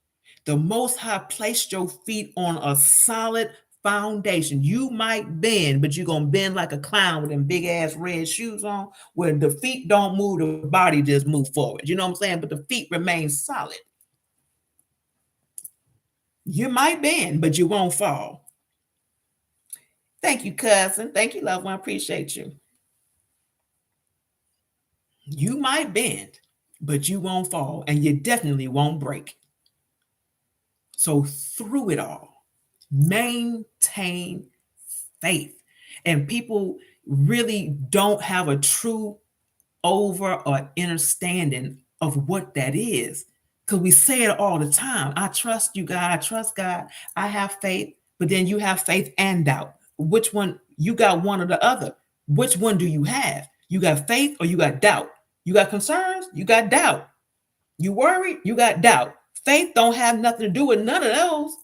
the Most High placed your feet on a solid foundation. You might bend, but you're going to bend like a clown with them big ass red shoes on, where the feet don't move, the body just move forward. You know what I'm saying? But the feet remain solid. You might bend, but you won't fall. Thank you, cousin. Thank you, loved one. I appreciate you. You might bend, but you won't fall, and you definitely won't break. So through it all, maintain faith. And people really don't have a true over or understanding of what that is. Because we say it all the time. I trust you, God. I trust God. I have faith. But then you have faith and doubt. Which one? You got one or the other. Which one do you have? You got faith or you got doubt? You got concerns? You got doubt. You worried? You got doubt. Faith don't have nothing to do with none of those.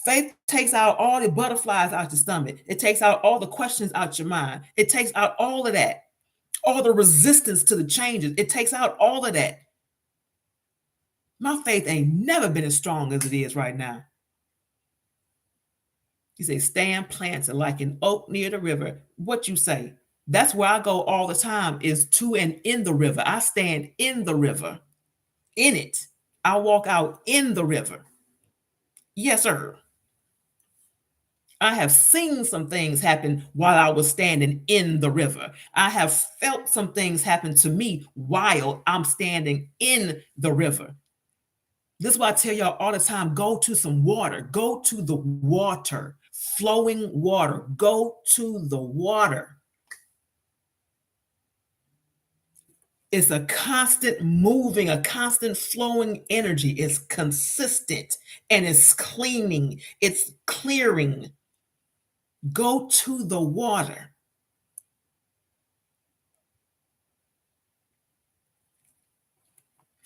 Faith takes out all the butterflies out your stomach. It takes out all the questions out your mind. It takes out all of that, all the resistance to the changes. It takes out all of that. My faith ain't never been as strong as it is right now. He said, stand planted like an oak near the river. What you say? That's where I go all the time, is to and in the river. I stand in the river, in it. I walk out in the river. Yes, sir. I have seen some things happen while I was standing in the river. I have felt some things happen to me while I'm standing in the river. This is why I tell y'all all the time, go to some water, go to the water, flowing water, go to the water. It's a constant moving, a constant flowing energy. It's consistent and it's cleaning, it's clearing. Go to the water.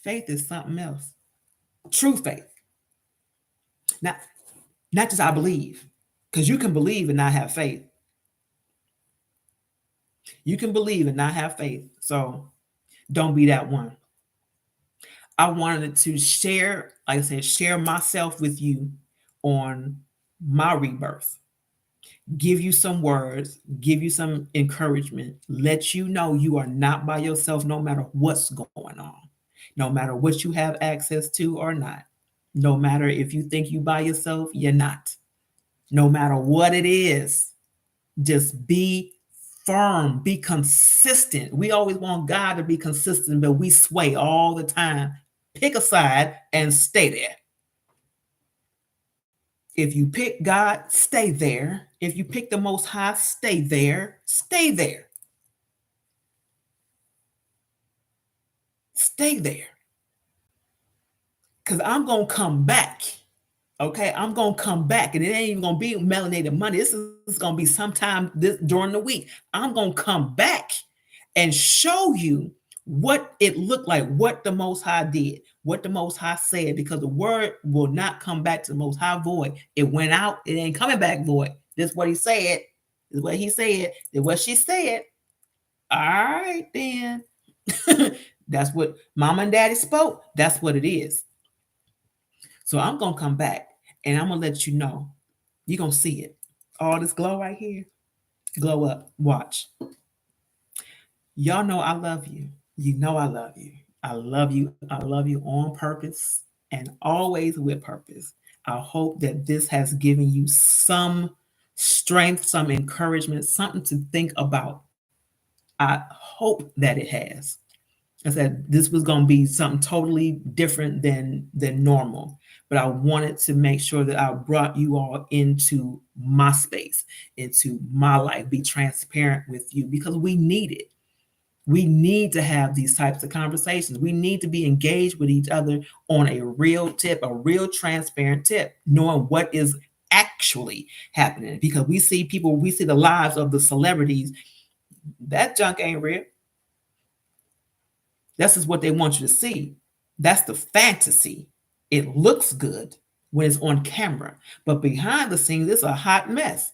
Faith is something else. True faith. Not, not just I believe, because you can believe and not have faith. You can believe and not have faith. So don't be that one. I wanted to share, like I said, share myself with you on my rebirth. Give you some words, give you some encouragement, let you know you are not by yourself no matter what's going on, no matter what you have access to or not. No matter if you think you by yourself, you're not. No matter what it is, just be firm, be consistent. We always want God to be consistent, but we sway all the time. Pick a side and stay there. If you pick God, stay there. If you pick the Most High, stay there. Stay there. Stay there. Because I'm going to come back. Okay, I'm going to come back, and it ain't even going to be Melanated Monday. This is going to be sometime during the week. I'm going to come back and show you what it looked like, what the Most High did, what the Most High said, because the word will not come back to the Most High void. It went out, it ain't coming back void. This is what he said. This is what he said. This is what she said. All right, then. That's what mama and daddy spoke. That's what it is. So I'm going to come back and I'm going to let you know. You're going to see it. All this glow right here. Glow up. Watch. Y'all know I love you. You know I love you. I love you. I love you on purpose and always with purpose. I hope that this has given you some strength, some encouragement, something to think about. I hope that it has. I said this was going to be something totally different than normal, but I wanted to make sure that I brought you all into my space, into my life, be transparent with you, because we need it. We need to have these types of conversations. We need to be engaged with each other on a real tip, a real transparent tip, knowing what is actually happening, because we see people, we see the lives of the celebrities. That junk ain't real. This is what they want you to see. That's the fantasy. It looks good when it's on camera, but behind the scenes, it's a hot mess.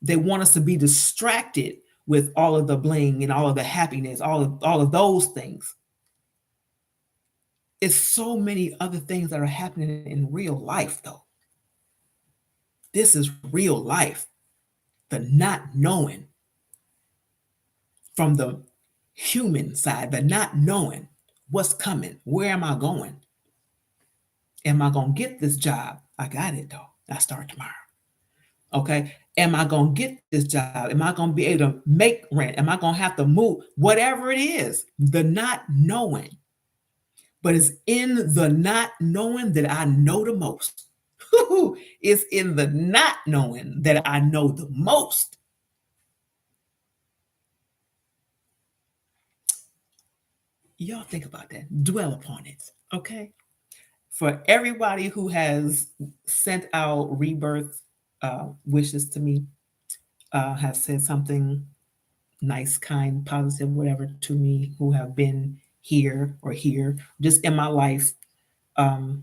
They want us to be distracted with all of the bling and all of the happiness, all of those things. It's so many other things that are happening in real life, though. This is real life. The not knowing from the human side, the not knowing what's coming. Where am I going? Am I going to get this job? I got it, though. I start tomorrow. Okay. Am I going to get this job? Am I going to be able to make rent? Am I going to have to move? Whatever it is, the not knowing. But it's in the not knowing that I know the most. It's in the not knowing that I know the most. Y'all think about that. Dwell upon it. Okay. For everybody who has sent out rebirth wishes to me, have said something nice, kind, positive, whatever to me, who have been here or here, just in my life, I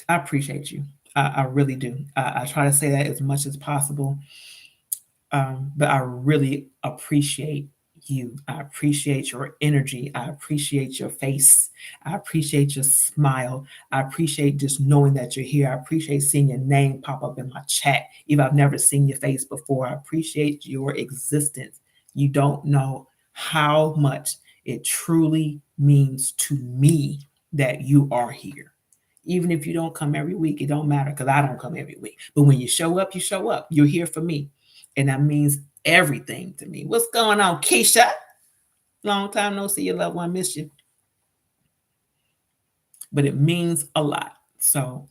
appreciate you. I really do. I try to say that as much as possible, but I really appreciate you. I appreciate your energy. I appreciate your face. I appreciate your smile. I appreciate just knowing that you're here. I appreciate seeing your name pop up in my chat. If I've never seen your face before, I appreciate your existence. You don't know how much it truly means to me that you are here. Even if you don't come every week, it don't matter because I don't come every week. But when you show up, you show up. You're here for me. And that means everything to me. What's going on, Keisha? Long time no see, your loved one, miss you. But it means a lot. So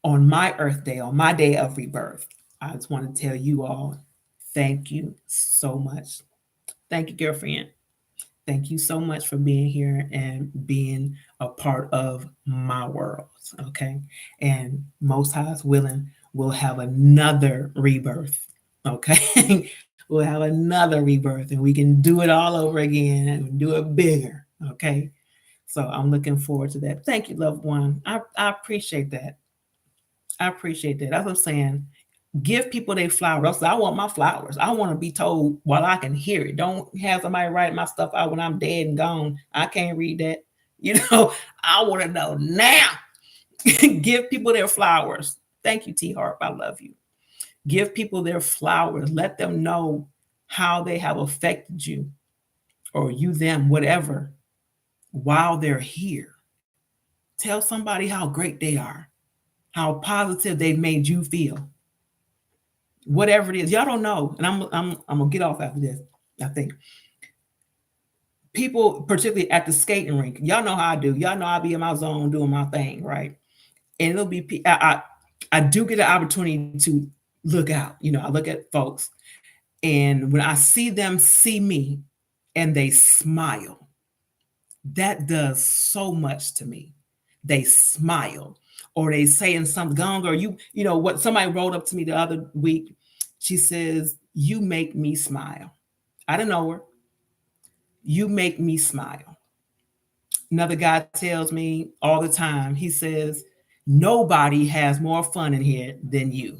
on my Earth Day, on my day of rebirth, I just want to tell you all, thank you so much. Thank you, girlfriend. Thank you so much for being here and being a part of my world. Okay. And Most High's willing, we'll have another rebirth. Okay. We'll have another rebirth and we can do it all over again and do it bigger. Okay. So I'm looking forward to that. Thank you, loved one. I appreciate that. I appreciate that. That's what I'm saying. Give people their flowers. I want my flowers. I want to be told while I can hear it. Don't have somebody write my stuff out when I'm dead and gone. I can't read that. I want to know now. Give people their flowers. Thank you, T Harp. I love you. Give people their flowers. Let them know how they have affected you or you, them, whatever, while they're here. Tell somebody how great they are, how positive they've made you feel. Whatever it is, y'all don't know, and I'm gonna get off after this. I think people, particularly at the skating rink, y'all know how I do. Y'all know I be in my zone doing my thing, right? And it'll be I do get an opportunity to look out. I look at folks, and when I see them see me, and they smile, that does so much to me. They smile, or they saying something, gong, or what somebody wrote up to me the other week. She says, "You make me smile." I don't know her. You make me smile. Another guy tells me all the time, he says, "Nobody has more fun in here than you."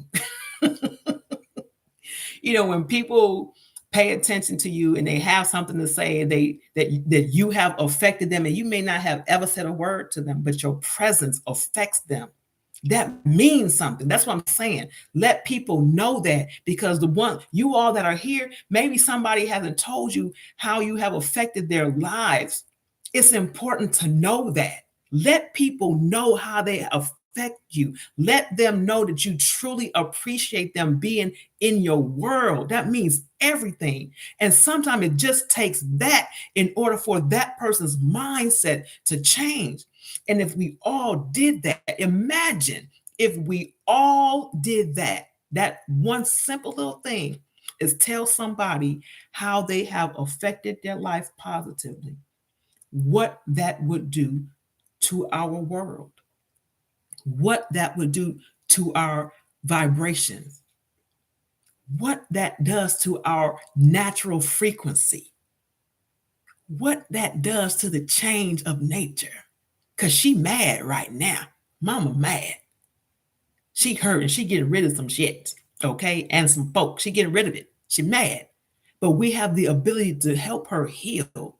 When people pay attention to you and they have something to say, that you have affected them, and you may not have ever said a word to them, but your presence affects them. That means something. That's what I'm saying. Let people know that, because you all that are here, maybe somebody hasn't told you how you have affected their lives. It's important to know that. Let people know how they affect you. Let them know that you truly appreciate them being in your world. That means everything. And sometimes it just takes that in order for that person's mindset to change. And if we all did that, imagine if we all did that, that one simple little thing is tell somebody how they have affected their life positively, what that would do to our world, what that would do to our vibrations, what that does to our natural frequency, what that does to the change of nature. Because she mad right now. Mama mad. She hurting. She getting rid of some shit, okay? And some folks. She getting rid of it. She mad. But we have the ability to help her heal.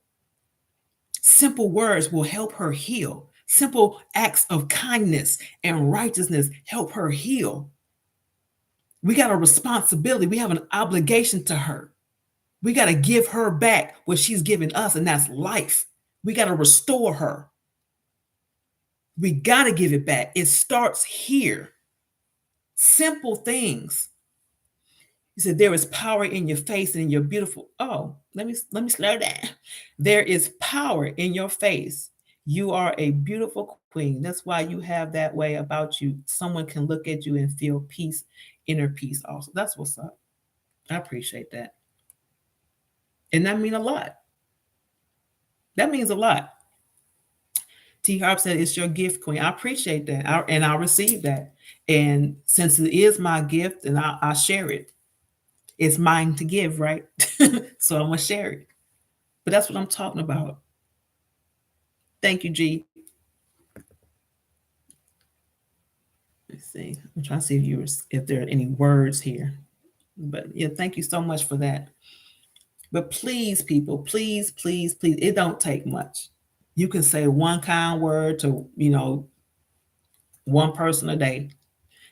Simple words will help her heal. Simple acts of kindness and righteousness help her heal. We got a responsibility. We have an obligation to her. We got to give her back what she's given us, and that's life. We got to restore her. We got to give it back. It starts here. Simple things. He said, there is power in your face and in your beautiful. Oh, let me slow down. There is power in your face. You are a beautiful queen. That's why you have that way about you. Someone can look at you and feel peace, inner peace also. That's what's up. I appreciate that. And that means a lot. That means a lot. T Harp said, it's your gift, queen. I appreciate that. I receive that. And since it is my gift, and I share it, it's mine to give, right? So I'm going to share it. But that's what I'm talking about. Thank you, G. Let's see. I'm trying to see if there are any words here. But yeah, thank you so much for that. But please, people, please, please, please, it don't take much. You can say one kind word to, one person a day.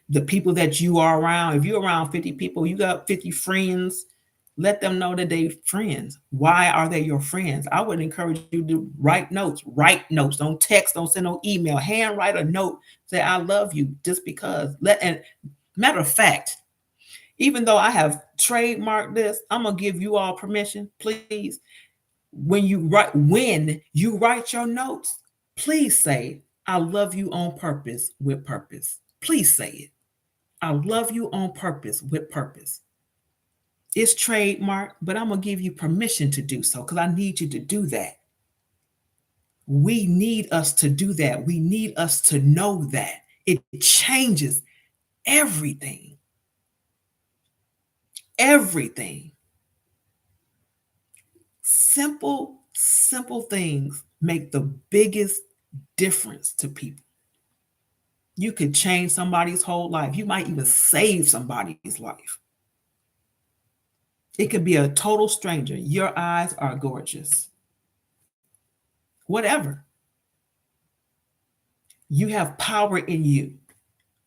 The people that you are around, if you're around 50 people, you got 50 friends, let them know that they friends. Why are they your friends? I would encourage you to write notes. Write notes. Don't text. Don't send no email. Hand write a note. Say I love you just because. And matter of fact, even though I have trademarked this, I'm gonna give you all permission, please. When you write your notes, please say I love you on purpose with purpose. Please say it. I love you on purpose with purpose. It's trademark, but I'm going to give you permission to do so because I need you to do that. We need us to do that. We need us to know that. It changes everything. Everything. Simple, simple things make the biggest difference to people. You could change somebody's whole life. You might even save somebody's life. It could be a total stranger. Your eyes are gorgeous. Whatever. You have power in you.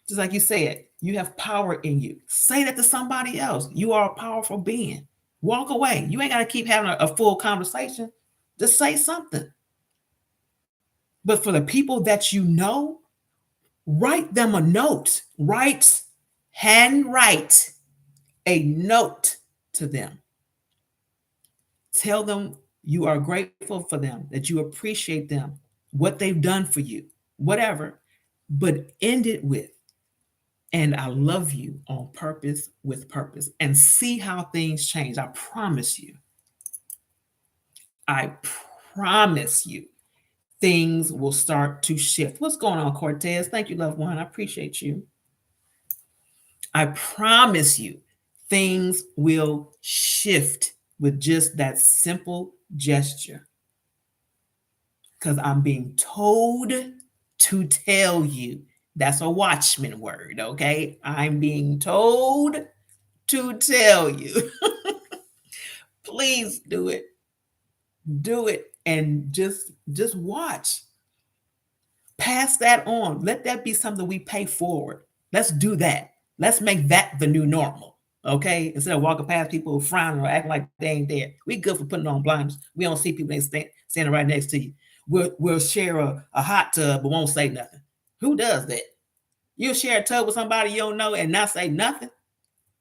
Just like you said, you have power in you. Say that to somebody else. You are a powerful being. Walk away. You ain't got to keep having a full conversation. Just say something. But for the people that you know, write them a note. Handwrite a note to them. Tell them you are grateful for them, that you appreciate them, what they've done for you, whatever. But end it with, and I love you on purpose with purpose, and see how things change. I promise you. I promise you things will start to shift. What's going on, Cortez? Thank you, loved one. I appreciate you. I promise you things will shift with just that simple gesture. Because I'm being told to tell you. That's a watchman word, okay? I'm being told to tell you. Please do it. Do it and just watch. Pass that on. Let that be something we pay forward. Let's do that. Let's make that the new normal. Okay? Instead of walking past people frowning or acting like they ain't there. We good for putting on blinders. We don't see people standing right next to you. We'll share a hot tub but won't say nothing. Who does that? You'll share a tub with somebody you don't know and not say nothing?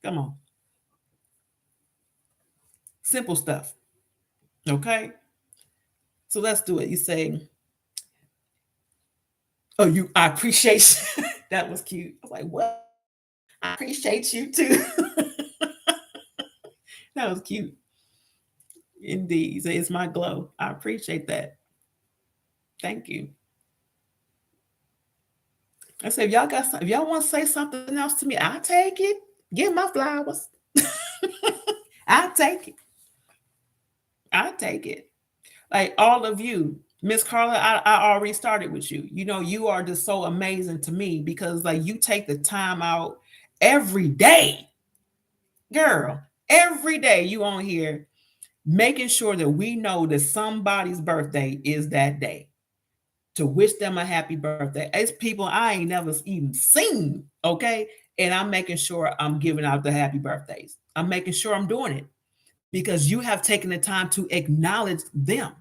Come on. Simple stuff. Okay? So let's do it. You say, oh, I appreciate you. That was cute. I was like, what? I appreciate you too. That was cute. Indeed. So it's my glow. I appreciate that. Thank you. I said, if y'all want to say something else to me, I'll take it. Give my flowers. I'll take it. I'll take it. Like all of you, Miss Carla, I already started with you. You are just so amazing to me because like you take the time out every day. Girl, every day you on here making sure that we know that somebody's birthday is that day. To wish them a happy birthday. It's people I ain't never even seen, okay? And I'm making sure I'm giving out the happy birthdays. I'm making sure I'm doing it because you have taken the time to acknowledge them.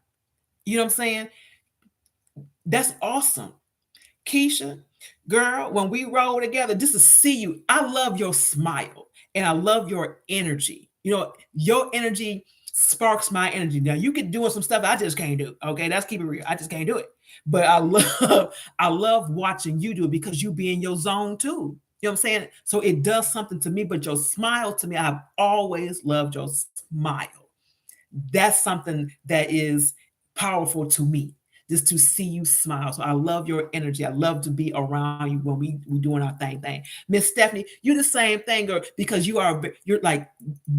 You know what I'm saying? That's awesome. Keisha, girl, when we roll together, just to see you, I love your smile and I love your energy. Your energy sparks my energy. Now you can doing some stuff I just can't do. Okay, let's keep it real. I just can't do it. But I love watching you do it because you be in your zone too. You know what I'm saying? So it does something to me, but your smile to me, I've always loved your smile. That's something that is powerful to me, just to see you smile. So I love your energy. I love to be around you when we doing our thing. Miss Stephanie, you're the same thing, girl, because you're like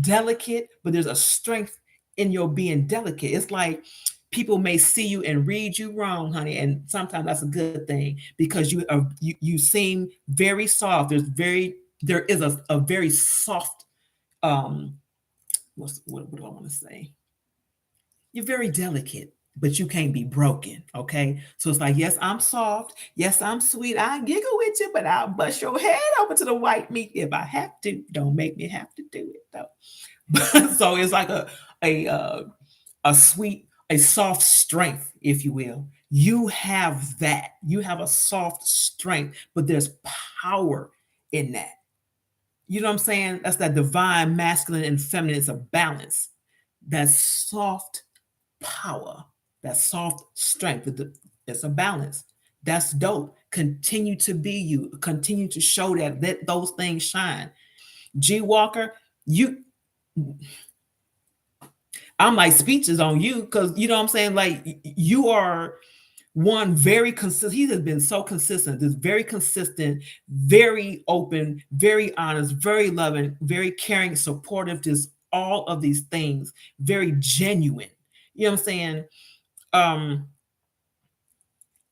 delicate, but there's a strength in your being delicate. It's like people may see you and read you wrong, honey, and sometimes that's a good thing because you seem very soft. There is a very soft what do I want to say? You're very delicate, but you can't be broken. Okay. So it's like, yes, I'm soft. Yes, I'm sweet. I giggle with you, but I'll bust your head over to the white meat if I have to. Don't make me have to do it though. So it's like a a sweet, a soft strength, if you will. You have that. You have a soft strength, but there's power in that. You know what I'm saying? That's that divine masculine and feminine. It's a balance. That soft power, that soft strength. It's a balance. That's dope. Continue to be you. Continue to show that. Let those things shine. G Walker, you. I'm like speeches on you because you know what I'm saying. Like you are one very consistent. He has been so consistent. This very consistent, very open, very honest, very loving, very caring, supportive. Just all of these things. Very genuine. You know what I'm saying? Um,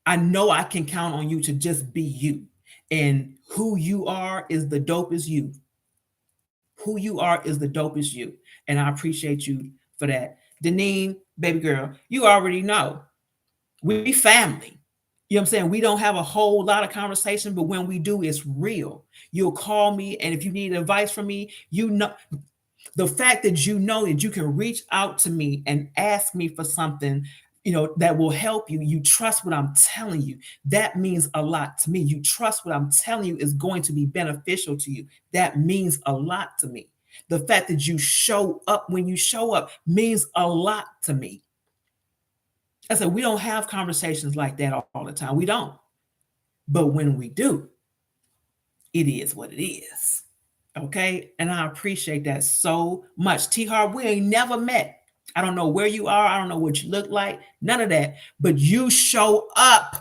I know I can count on you to just be you. And who you are is the dopest you. Who you are is the dopest you. And I appreciate you for that. Deneen, baby girl, you already know we family. You know what I'm saying? We don't have a whole lot of conversation, but when we do, it's real. You'll call me, and if you need advice from me, you know the fact that you know that you can reach out to me and ask me for something, you know, that will help you. You trust what I'm telling you. That means a lot to me. You trust what I'm telling you is going to be beneficial to you. That means a lot to me. The fact that you show up when you show up means a lot to me. I said, we don't have conversations like that all the time. We don't. But when we do, it is what it is. Okay. And I appreciate that so much. T Hart, we ain't never met. I don't know where you are. I don't know what you look like. None of that. But you show up.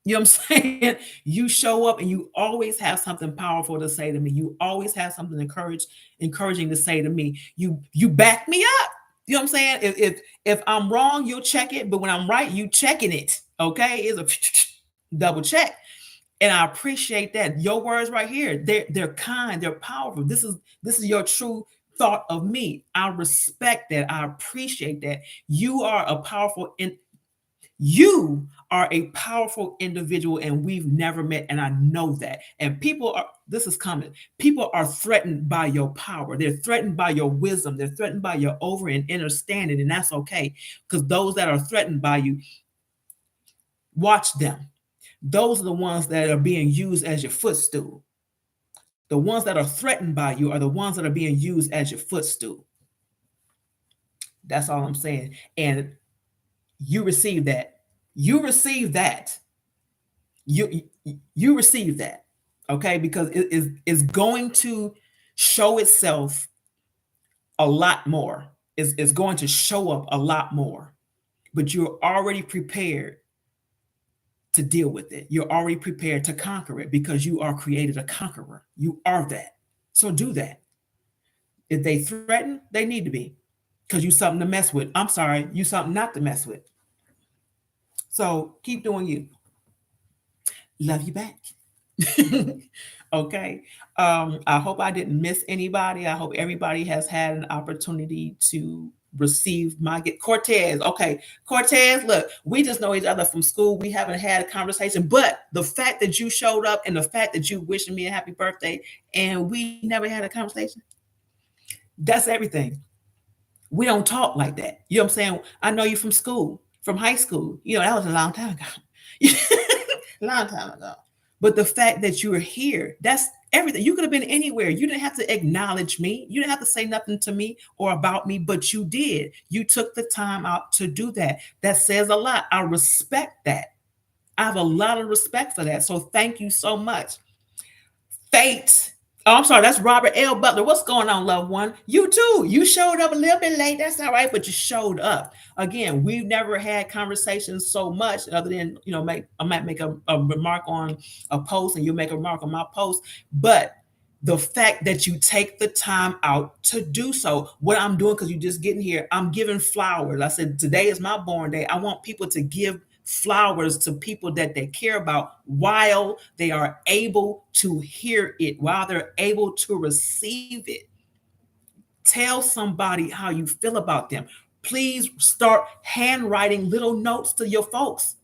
You know what I'm saying? You show up and you always have something powerful to say to me. You always have something encouraging to say to me. You back me up. You know what I'm saying? If I'm wrong, you'll check it. But when I'm right, you checking it. Okay. It's a double check. And I appreciate that. Your words right here, they're kind, they're powerful. This is your true thought of me. I respect that. I appreciate that. You are a powerful individual, and we've never met, and I know that. And this is coming. People are threatened by your power. They're threatened by your wisdom. They're threatened by your over and understanding, and that's okay. Because those that are threatened by you, watch them. Those are the ones that are being used as your footstool. The ones that are threatened by you are the ones that are being used as your footstool. That's all I'm saying. And you receive that. You receive that. You receive that. Okay? Because it's going to show itself a lot more. It's going to show up a lot more. But you're already prepared to deal with it. You're already prepared to conquer it because you are created a conqueror. You are that. So do that. If they threaten, they need to be because you something to mess with. I'm sorry, you something not to mess with. So keep doing you. Love you back. Okay. I hope I didn't miss anybody. I hope everybody has had an opportunity to receive my get Cortez. Okay, Cortez, look, we just know each other from school. We haven't had a conversation, but the fact that you showed up and the fact that you wishing me a happy birthday and we never had a conversation, that's everything. We don't talk like that. You know what I'm saying? I know you from school, from high school. You know, that was a long time ago. Long time ago. But the fact that you're here, that's everything. You could have been anywhere. You didn't have to acknowledge me. You didn't have to say nothing to me or about me, but you did. You took the time out to do that. That says a lot. I respect that. I have a lot of respect for that. So thank you so much. Fate. Oh, I'm sorry. That's Robert L. Butler. What's going on, loved one? You too. You showed up a little bit late. That's all right, but you showed up. Again, we've never had conversations so much other than, you know, I might make a remark on a post and you make a remark on my post. But the fact that you take the time out to do so, what I'm doing, because you're just getting here, I'm giving flowers. I said, today is my born day. I want people to give flowers to people that they care about while they are able to hear it, while they're able to receive it. Tell somebody how you feel about them. Please start handwriting little notes to your folks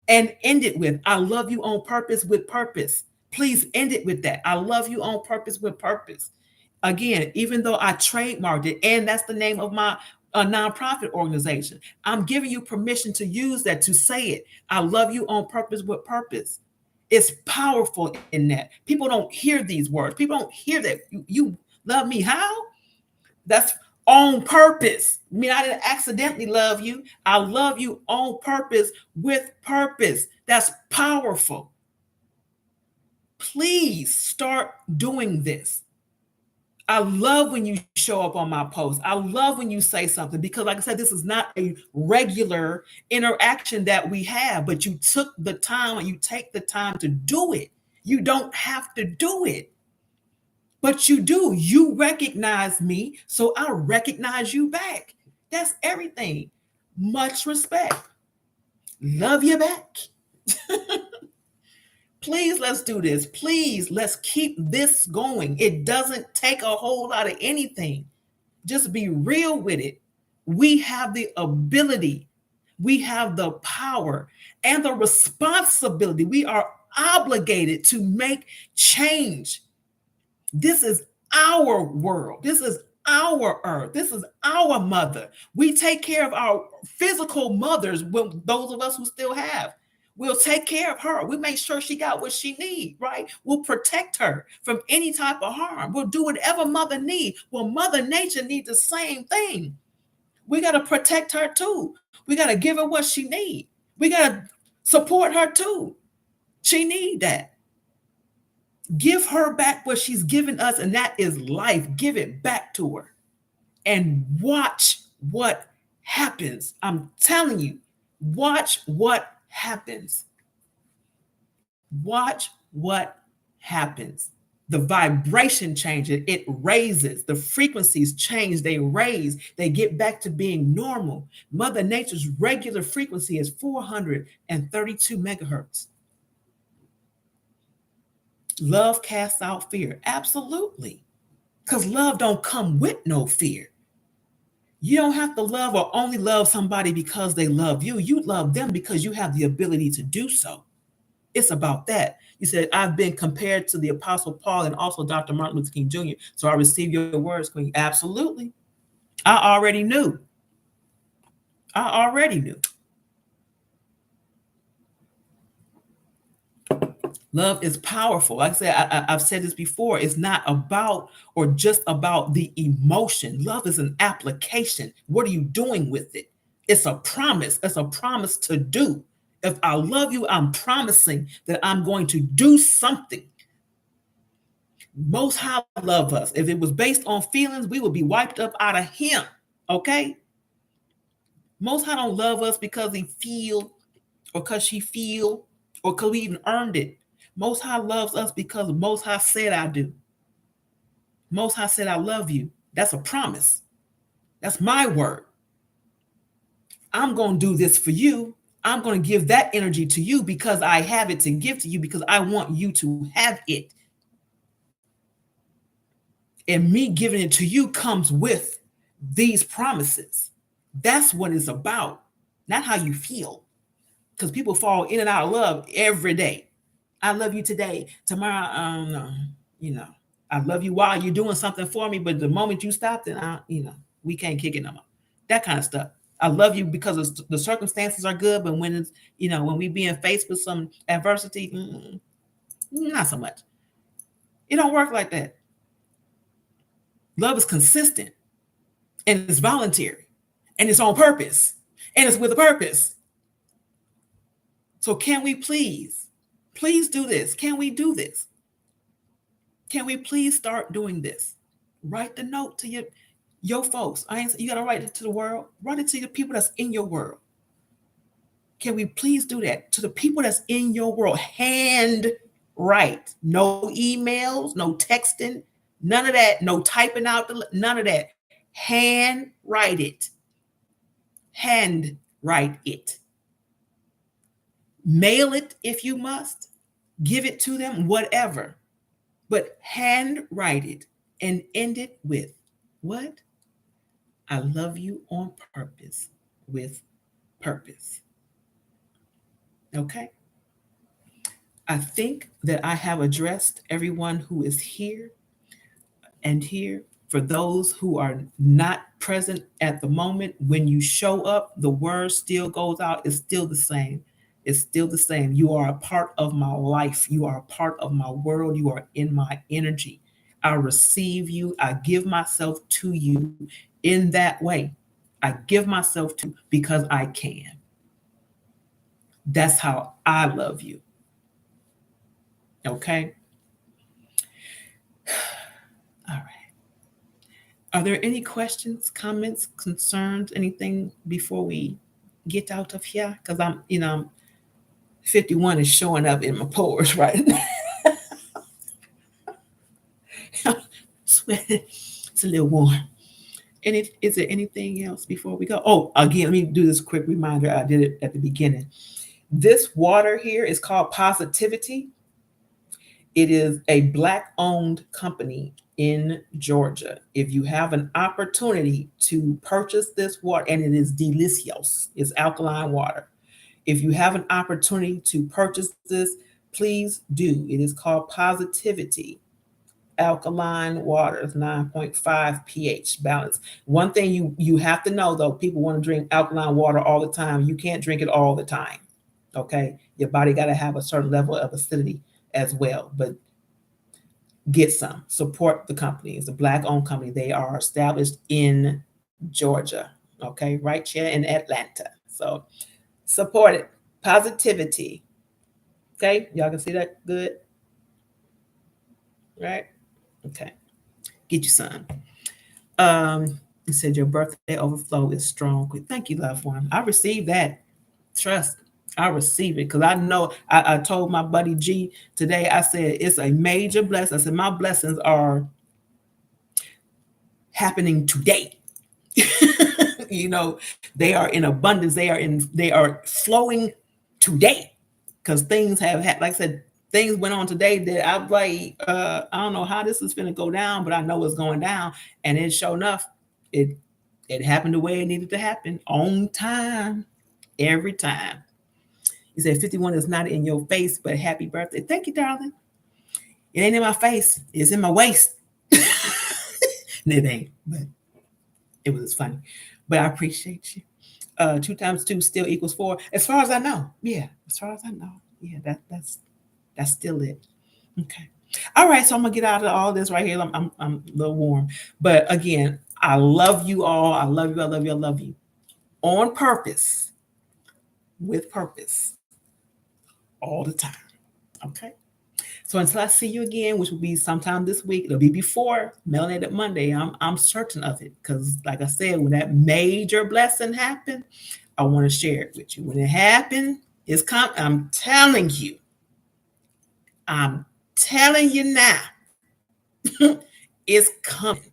and end it with, I love you on purpose with purpose. Please end it with that. I love you on purpose with purpose. Again, even though I trademarked it, and that's the name of my nonprofit organization, I'm giving you permission to use that, to say it. I love you on purpose with purpose. It's powerful in that. People don't hear these words. People don't hear that. You love me. How? That's on purpose. I mean, I didn't accidentally love you. I love you on purpose with purpose. That's powerful. Please start doing this. I love when you show up on my post. I love when you say something, because, like I said, this is not a regular interaction that we have, but you took the time and you take the time to do it. You don't have to do it, but you do. You recognize me, so I recognize you back. That's everything. Much respect. Love you back. Please, let's do this. Please, let's keep this going. It doesn't take a whole lot of anything. Just be real with it. We have the ability, we have the power and the responsibility. We are obligated to make change. This is our world. This is our earth. This is our mother. We take care of our physical mothers, when those of us who still have. We'll take care of her. We make sure she got what she needs, right? We'll protect her from any type of harm. We'll do whatever mother needs. Well, Mother Nature needs the same thing. We got to protect her too. We got to give her what she needs. We got to support her too. She needs that. Give her back what she's given us, and that is life. Give it back to her and watch what happens. I'm telling you, watch what happens. Watch what happens. The vibration changes, it raises. The frequencies change, they raise, they get back to being normal. Mother Nature's regular frequency is 432 megahertz. Love casts out fear. Absolutely. Because love don't come with no fear. You don't have to love or only love somebody because they love you. You love them because you have the ability to do so. It's about that. You said, I've been compared to the Apostle Paul and also Dr. Martin Luther King Jr. So I receive your words, Queen. Absolutely. I already knew. I already knew. Love is powerful. Like I said, I've said this before. It's not about or just about the emotion. Love is an application. What are you doing with it? It's a promise. It's a promise to do. If I love you, I'm promising that I'm going to do something. Most High love us. If it was based on feelings, we would be wiped up out of him. Okay? Most High don't love us because he feel or because she feel or because we even earned it. Most High loves us because Most High said I do. Most High said I love you. That's a promise. That's my word. I'm going to do this for you. I'm going to give that energy to you because I have it to give to you, because I want you to have it. And me giving it to you comes with these promises. That's what it's about, not how you feel. Because people fall in and out of love every day. I love you today. Tomorrow, I don't know. I love you while you're doing something for me, but the moment you stop, then we can't kick it no more. That kind of stuff. I love you because the circumstances are good, but when it's, when we being faced with some adversity, not so much. It don't work like that. Love is consistent, and it's voluntary, and it's on purpose, and it's with a purpose. So can we please do this? Can we do this? Can we please start doing this? Write the note to your folks. You got to write it to the world. Write it to the people that's in your world. Can we please do that to the people that's in your world? Hand write. No emails, no texting, none of that. No typing out, none of that. Hand write it. Hand write it. Mail it if you must. Give it to them, whatever. But hand write it and end it with what? I love you on purpose with purpose. Okay. I think that I have addressed everyone who is here and here. For those who are not present at the moment, when you show up, the word still goes out. It's still the same. It's still the same. You are a part of my life. You are a part of my world. You are in my energy. I receive you. I give myself to you in that way. I give myself to because I can. That's how I love you. Okay. All right. Are there any questions, comments, concerns, anything before we get out of here? Because I'm 51 is showing up in my pores right now. Sweating. It's a little warm. And is there anything else before we go? Oh, again, let me do this quick reminder. I did it at the beginning. This water here is called Positivity. It is a Black-owned company in Georgia. If you have an opportunity to purchase this water, and it is delicious, it's alkaline water. If you have an opportunity to purchase this, please do. It is called Positivity alkaline water. It's 9.5 pH balance. One thing you have to know though, people want to drink alkaline water all the time. You can't drink it all the time. Okay, your body got to have a certain level of acidity as well. But get some. Support the company. It's a Black-owned company. They are established in Georgia. Okay, right here in Atlanta. So support it. Positivity. Okay, y'all can see that good, right? Okay, get you some. You said your birthday overflow is strong. Thank you, loved one. I received that. Trust. I receive it because I know I told my buddy G today, I said it's a major blessing. I said my blessings are happening today. They are in abundance. They are flowing today because things have had, like I said, things went on today that I'm like, I don't know how this is going to go down, but I know it's going down. And it sure enough, it happened the way it needed to happen on time, every time. You said 51 is not in your face, but happy birthday. Thank you, darling. It ain't in my face. It's in my waist. And it ain't, but it was funny. But I appreciate you. 2 times 2 still equals 4. As far as I know. Yeah, as far as I know. Yeah, that's still it. Okay. All right, so I'm gonna get out of all this right here. I'm a little warm. But again, I love you all. I love you. I love you. I love you. On purpose, with purpose, all the time. Okay. So until I see you again, which will be sometime this week, it'll be before Melanated Monday. I'm certain of it because, like I said, when that major blessing happened, I want to share it with you. When it happened, it's come. I'm telling you. I'm telling you now. It's coming.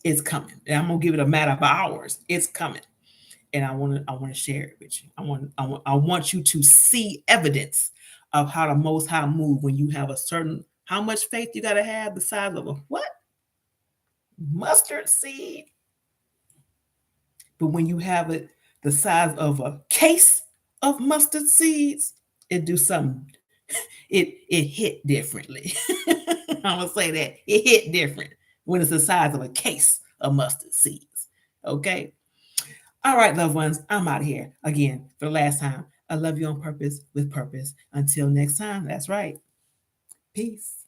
It's coming. And I'm gonna give it a matter of hours. It's coming. And I want to share it with you. I want you to see evidence of how the Most High move when you have a certain, how much faith you got to have the size of a what? Mustard seed. But when you have it the size of a case of mustard seeds, it do something. It hit differently. I'm gonna say that it hit different when it's the size of a case of mustard seeds. Okay. All right, loved ones, I'm out of here again for the last time. I love you on purpose with purpose. Until next time, that's right. Peace.